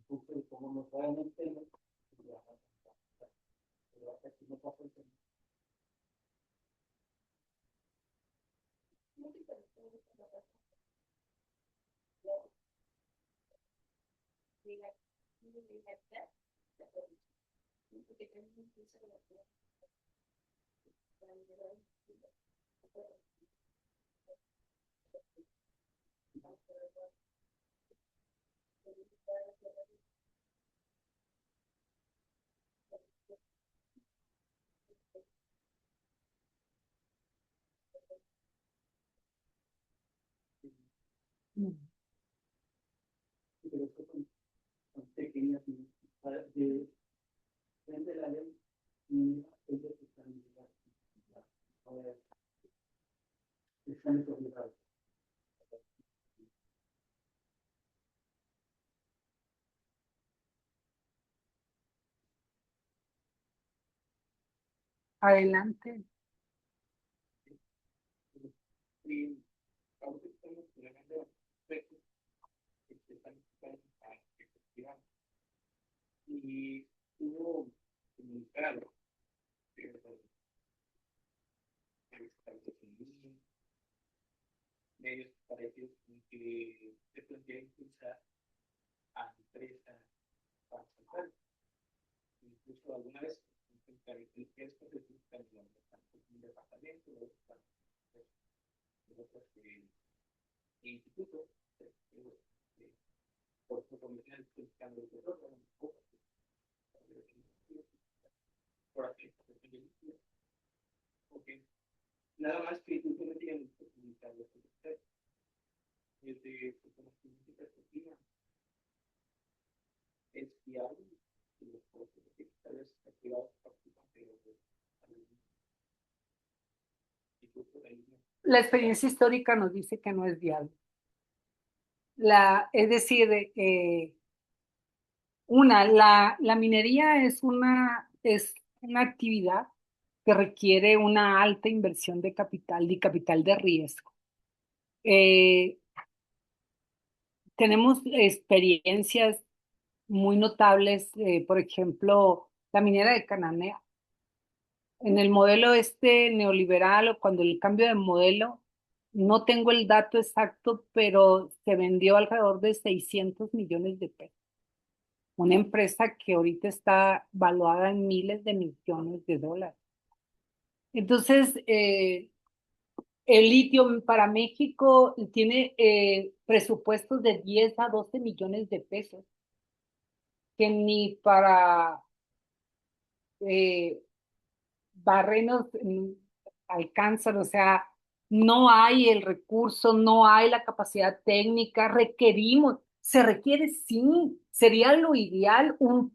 entonces como nos traen el tema pero hasta que no pasa el tema. Pero esto son pequeñas de la ley y ellos están obligados. Adelante. Y ahora estamos teniendo aspectos que y hubo comunicado que Estados Unidos, medios parecidos en que se plantea impulsar a empresas para saltar. Incluso alguna vez intentaré que esto se busca en un departamento de otros institutos, por su comercial, buscando el petróleo, por aquí, porque nada más que tú no tienes que comunicar lo que usted, desde su conocimiento y perspectiva, es viable y los costos que tal vez activados participantes de institutos de ahí. La experiencia histórica nos dice que no es viable. Es decir, la minería es una actividad que requiere una alta inversión de capital y capital de riesgo. Eh, Tenemos experiencias muy notables, por ejemplo, la minera de Cananea. En el modelo este neoliberal o cuando el cambio de modelo, no tengo el dato exacto, pero se vendió alrededor de 600 millones de pesos. Una empresa que ahorita está valuada en miles de millones de dólares. Entonces, el litio para México tiene presupuestos de 10 a 12 millones de pesos, que ni para barrenos alcanzan, o sea, no hay el recurso, no hay la capacidad técnica, se requiere sí, sería lo ideal un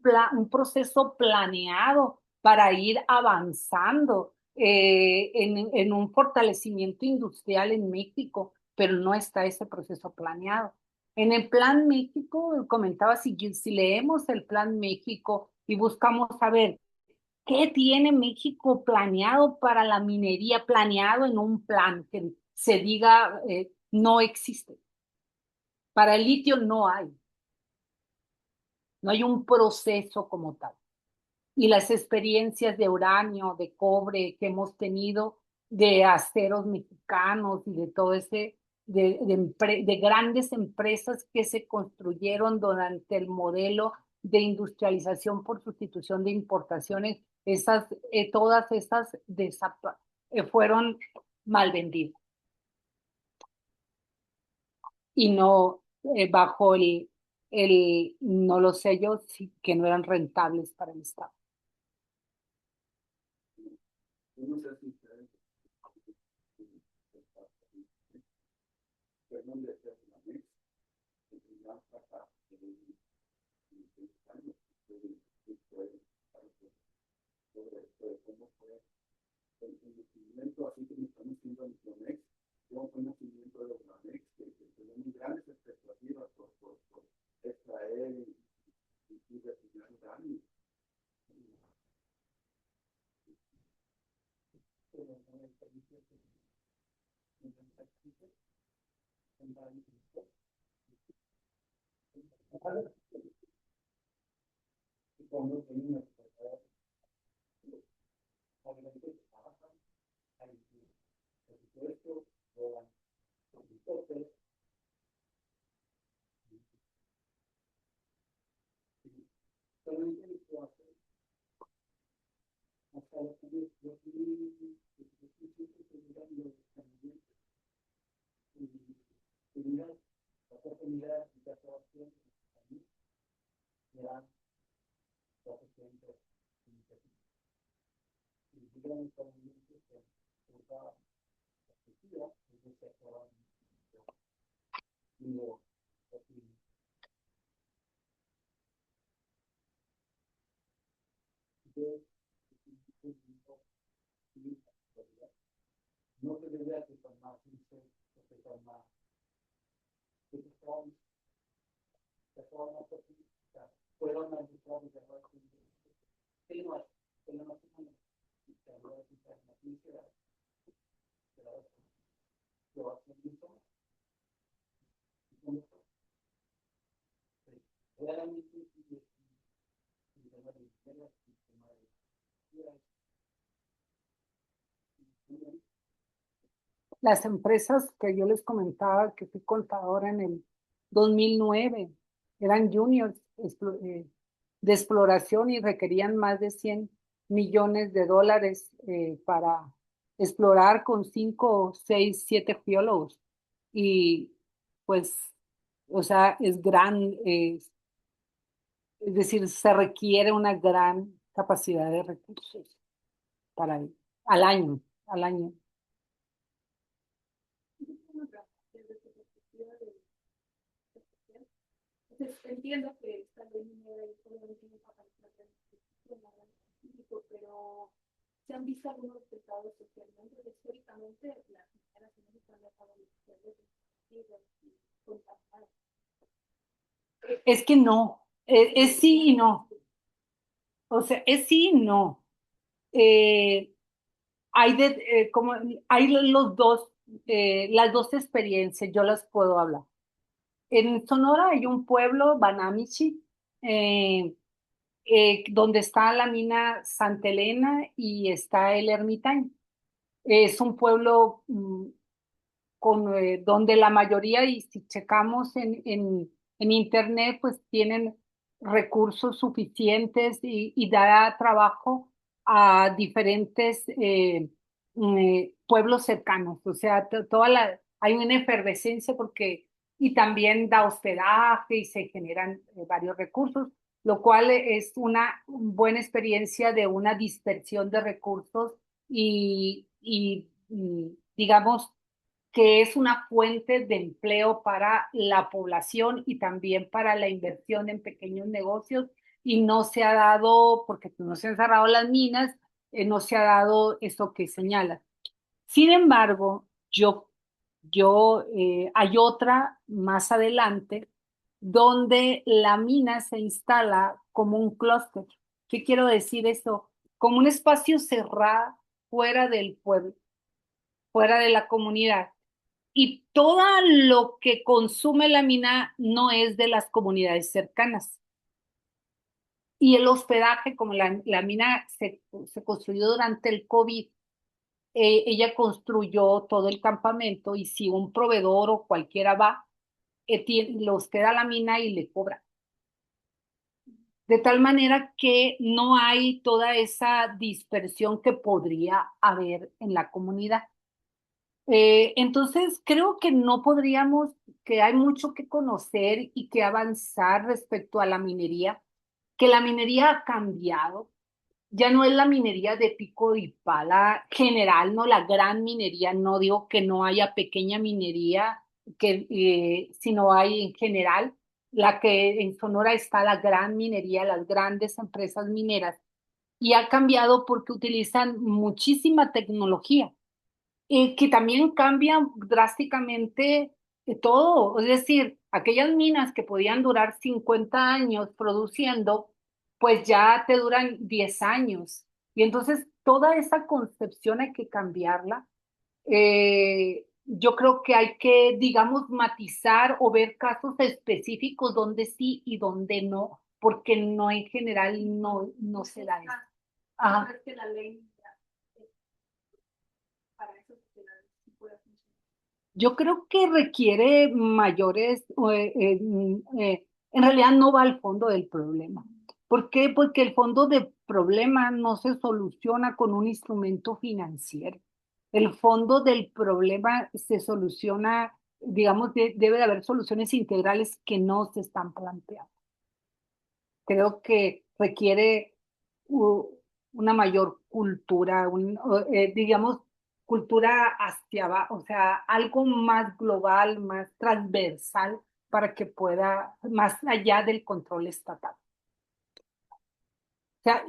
proceso planeado para ir avanzando en un fortalecimiento industrial en México, pero no está ese proceso planeado. En el Plan México, comentaba, si leemos el Plan México y buscamos saber ¿qué tiene México planeado para la minería? Planeado en un plan que se diga no existe. Para el litio no hay un proceso como tal. Y las experiencias de uranio, de cobre que hemos tenido, de aceros mexicanos y de todo ese, de grandes empresas que se construyeron durante el modelo de industrialización por sustitución de importaciones, todas esas fueron mal vendidas y no bajo no lo sé yo, sí, que no eran rentables para el Estado. No sé si ustedes Fernando de Fernández, que tendrán pasar sobre cómo fue el conocimiento, así como estamos haciendo en Promex, cómo fue el nacimiento de los Promex, que tenemos grandes expectativas por extraer y refinar uranio. Cuando tenemos obviamente trabajan, hay presupuesto, solamente lo hacen hasta los años 2000, y la oportunidad de actuación será la presidenta y digamos probablemente por cada perspectiva de esta actuación y lo no se debe hacer más de forma política, fueron analizados de la comunidad. Tenemos una noticia, lo hacen mucho, realmente Las empresas que yo les comentaba que fui contadora en el 2009 eran juniors de exploración y requerían más de 100 millones de dólares para explorar con 5, 6, 7 geólogos. Y pues, o sea, es decir, se requiere una gran capacidad de recursos para al año, al año. Entonces, entiendo que esta ley minera y solamente tiene para pero se han visto algunos resultados socialmente, históricamente las mineras han dejado Es que no, es sí y no. O sea, es sí y no. Eh, como, hay las dos experiencias, yo las puedo hablar. En Sonora hay un pueblo, Banamichi, eh, donde está la mina Santa Elena y está el Ermitaño. Es un pueblo donde la mayoría, y si checamos en internet, pues tienen recursos suficientes y da trabajo a diferentes pueblos cercanos. O sea, hay una efervescencia y también da hospedaje y se generan varios recursos, lo cual es una buena experiencia de una dispersión de recursos y digamos, que es una fuente de empleo para la población y también para la inversión en pequeños negocios y no se ha dado, porque no se han cerrado las minas, no se ha dado eso que señala. Sin embargo, hay otra más adelante donde la mina se instala como un clúster. ¿Qué quiero decir eso? Como un espacio cerrado fuera del pueblo, fuera de la comunidad y todo lo que consume la mina no es de las comunidades cercanas. Y el hospedaje, como la mina se construyó durante el COVID, ella construyó todo el campamento y si un proveedor o cualquiera va, lo hospeda a la mina y le cobra. De tal manera que no hay toda esa dispersión que podría haber en la comunidad. Entonces, creo que no podríamos, que hay mucho que conocer y que avanzar respecto a la minería, que la minería ha cambiado, ya no es la minería de pico y pala general, no la gran minería, no digo que no haya pequeña minería, sino hay en general, la que en Sonora está la gran minería, las grandes empresas mineras, y ha cambiado porque utilizan muchísima tecnología que también cambian drásticamente todo. Es decir, aquellas minas que podían durar 50 años produciendo, pues ya te duran 10 años. Y entonces toda esa concepción hay que cambiarla. Yo creo que hay que, digamos, matizar o ver casos específicos donde sí y donde no, porque no en general no se da eso. Ajá. Es que la ley para eso sí puede funcionar. Yo creo que requiere en realidad no va al fondo del problema. ¿Por qué? Porque el fondo del problema no se soluciona con un instrumento financiero. El fondo del problema se soluciona, digamos, debe de haber soluciones integrales que no se están planteando. Creo que requiere u- una mayor cultura, digamos, cultura hacia abajo, o sea, algo más global, más transversal para que pueda, más allá del control estatal. O sea,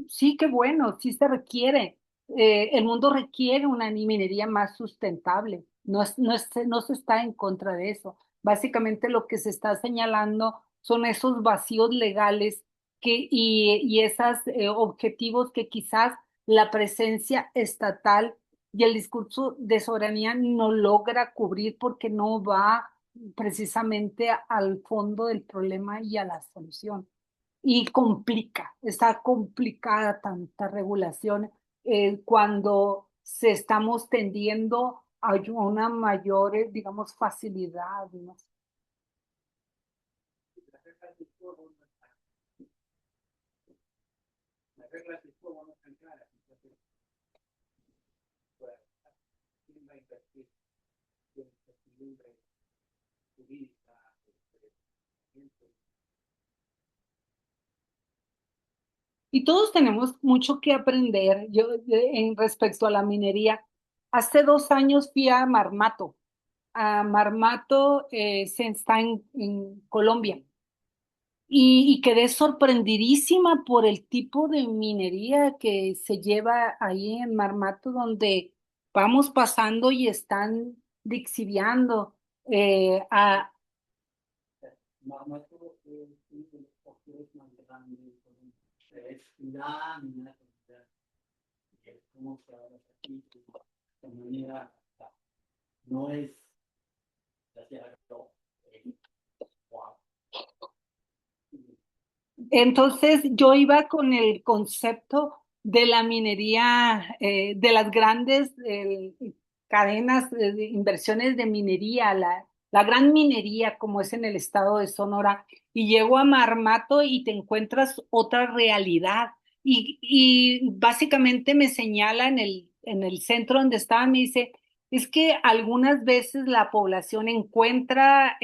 sí, qué bueno, sí se requiere. El mundo requiere una minería más sustentable. No se está en contra de eso. Básicamente lo que se está señalando son esos vacíos legales y esos objetivos que quizás la presencia estatal y el discurso de soberanía no logra cubrir porque no va precisamente al fondo del problema y a la solución. y está complicada tanta regulación cuando se estamos tendiendo a una mayor, digamos, facilidad, ¿no? Las reglas del juego no están, las reglas del juego no están claras. Entonces, bueno, ¿quién va a invertir en incertidumbre jurídica? Y todos tenemos mucho que aprender. Yo, en respecto a la minería, hace 2 años fui a Marmato. Marmato se está en Colombia. Y quedé sorprendidísima por el tipo de minería que se lleva ahí en Marmato, donde vamos pasando y están lixiviando. A, Marmato es uno de los postres más grandes de Colombia. Es la mina colombiana. Es como se habla aquí, de manera, no es la sierra, no, wow. Entonces yo iba con el concepto de la minería, de las grandes cadenas de inversiones de minería, la gran minería como es en el estado de Sonora, y llego a Marmato y te encuentras otra realidad. Y básicamente me señala en el centro donde estaba, me dice, es que algunas veces la población encuentra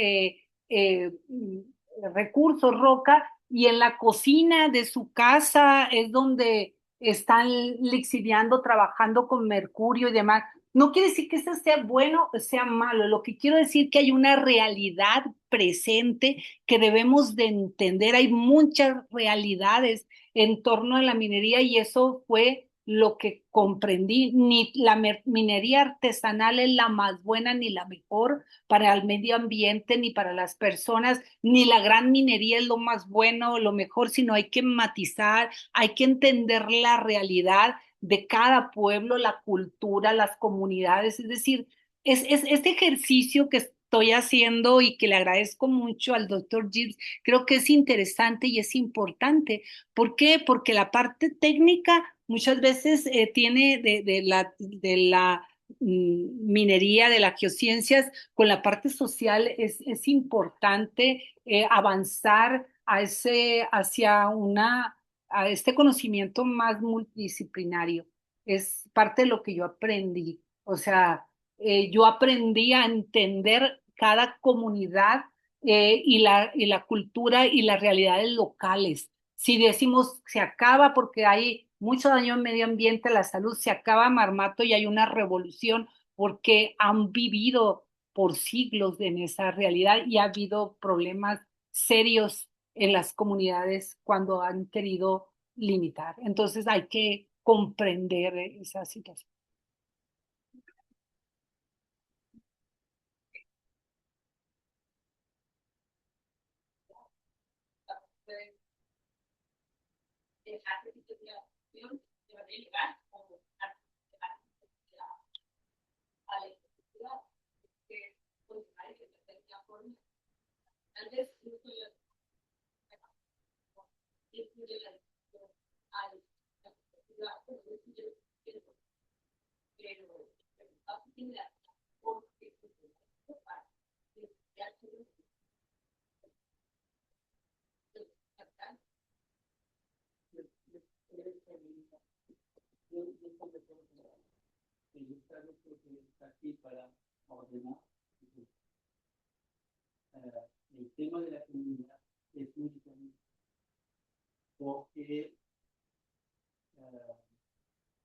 recursos, roca, y en la cocina de su casa es donde están lixiviando, trabajando con mercurio y demás. No quiere decir que eso sea bueno o sea malo, lo que quiero decir que hay una realidad presente que debemos de entender. Hay muchas realidades en torno a la minería y eso fue lo que comprendí. Ni la minería artesanal es la más buena ni la mejor para el medio ambiente ni para las personas, ni la gran minería es lo más bueno o lo mejor, sino hay que matizar, hay que entender la realidad de cada pueblo, la cultura, las comunidades, es decir, es este ejercicio que estoy haciendo y que le agradezco mucho al doctor Gibbs, creo que es interesante y es importante. ¿Por qué? Porque la parte técnica muchas veces tiene de la minería, de las geociencias, con la parte social es importante avanzar a este conocimiento más multidisciplinario. Es parte de lo que yo aprendí. O sea, yo aprendí a entender cada comunidad y la cultura y las realidades locales. Si decimos se acaba porque hay mucho daño en medio ambiente, la salud, se acaba Marmato y hay una revolución porque han vivido por siglos en esa realidad y ha habido problemas serios en las comunidades cuando han querido limitar. Entonces hay que comprender esa situación. Está aquí para ordenar. El tema de la comunidad es muy diferente porque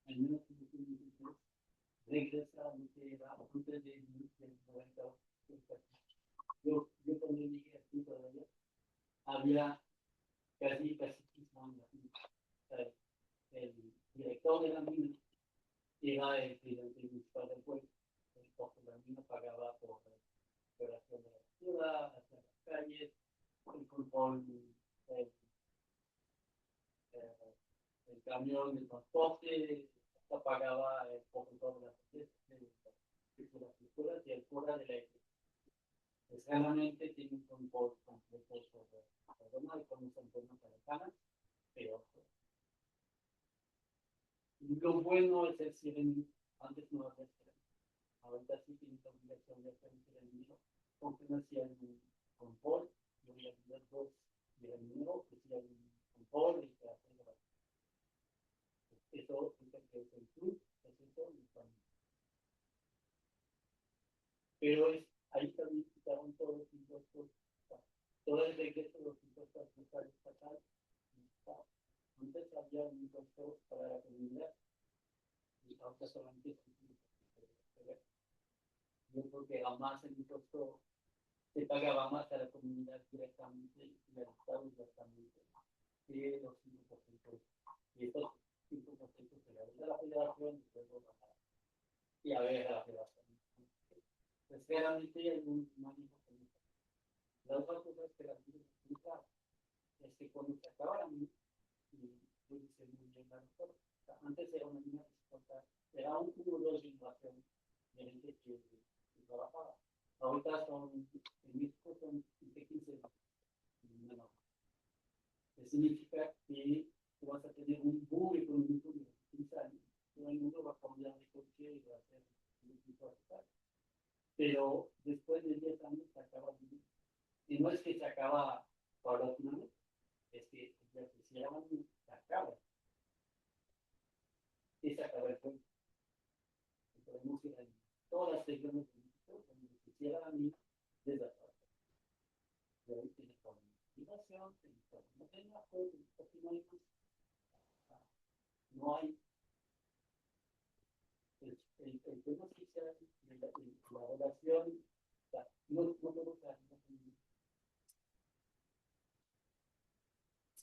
al menos en los últimos años regresa a lo que era antes del 90. Yo cuando llegué aquí todavía había casi 15 años. El director de la mina era el presidente municipal del pueblo. Entonces la mina pagaba por la operación de la basura, hacia las calles, el control, el, el camión de transporte, hasta pagaba por todas las infraestructuras y el cura de la iglesia. Realmente tiene un control completo sobre el problema de cómo se enferma cada bueno es el sirenio. Antes no había sirenio. Ahorita sí tiene la obligación de hacer un sirenio. Aunque no hacía un control, yo voy a tener dos sirenios, que hacían un control y que hacen la... Eso es que es el club, es eso, pero es, ahí también quitaron todos los impuestos, todo el regreso de los impuestos locales estatales. Antes había un impuesto para la comunidad y ahora solamente es un impuesto. Yo creo que jamás el impuesto se pagaba más a la comunidad directamente y al Estado directamente que los 5%. Y estos 5% se le da a la federación y luego y a ver a la federación. Pues realmente hay un manejo con eso. La otra cosa es que la vida es que cuando se acaba la vida, y puede ser muy bien la mejor, antes era una niña que era un cúmulo de innovación de gente que trabajaba. Ahorita son, en México son 15 menores. Significa que tú vas a tener un boom económico de 15 años. Todo el mundo va a cambiar de coche y va a hacer un tipo de cosas. Pero después de 10 años se acaba el mundo. Y no es que se acaba paulatinamente, es que ya se llama se acaba. Y se acaba el pueblo. Podemos ir a todas las regiones del mundo, donde se quisiera a mí, desde la parte. Y ahí tienes toda la investigación, tienes toda la matemática, tienes no hay el tema social, la relación, no podemos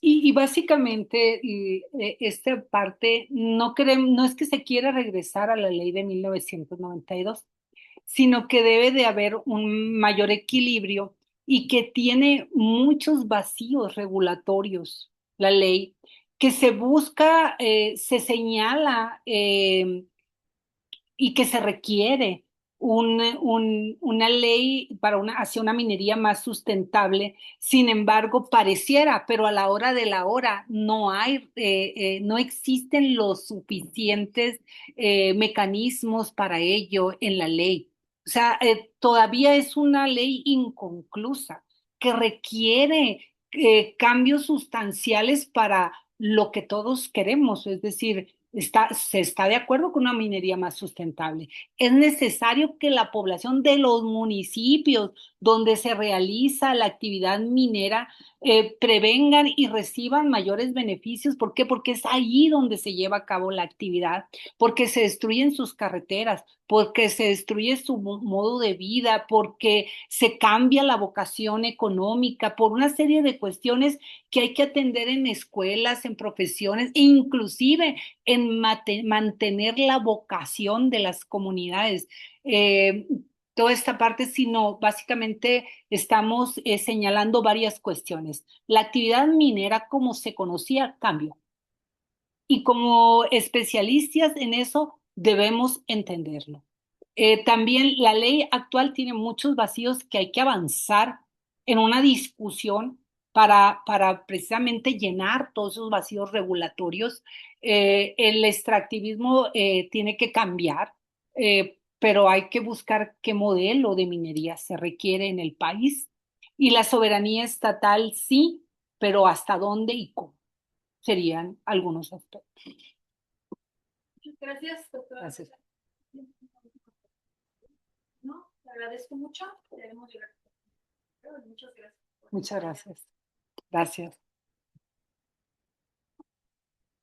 Y básicamente esta parte no queremos, no es que se quiera regresar a la ley de 1992, sino que debe de haber un mayor equilibrio y que tiene muchos vacíos regulatorios la ley, que se busca, se señala y que se requiere una ley para hacia una minería más sustentable. Sin embargo, pareciera, pero a la hora de la hora no hay, no existen los suficientes mecanismos para ello en la ley. O sea, todavía es una ley inconclusa que requiere cambios sustanciales para lo que todos queremos, es decir, se está de acuerdo con una minería más sustentable. Es necesario que la población de los municipios donde se realiza la actividad minera prevengan y reciban mayores beneficios. ¿Por qué? Porque es ahí donde se lleva a cabo la actividad, porque se destruyen sus carreteras, porque se destruye su modo de vida, porque se cambia la vocación económica, por una serie de cuestiones que hay que atender en escuelas, en profesiones, e inclusive en mantener la vocación de las comunidades. Eh, Toda esta parte, sino básicamente estamos señalando varias cuestiones. La actividad minera como se conocía cambió y como especialistas en eso debemos entenderlo. También la ley actual tiene muchos vacíos que hay que avanzar en una discusión para precisamente llenar todos esos vacíos regulatorios. El extractivismo tiene que cambiar, pero hay que buscar qué modelo de minería se requiere en el país. Y la soberanía estatal sí, pero hasta dónde y cómo serían algunos aspectos. Muchas gracias, doctora. Gracias. No, le agradezco mucho. Debemos llegar. Muchas gracias. Muchas gracias. Gracias.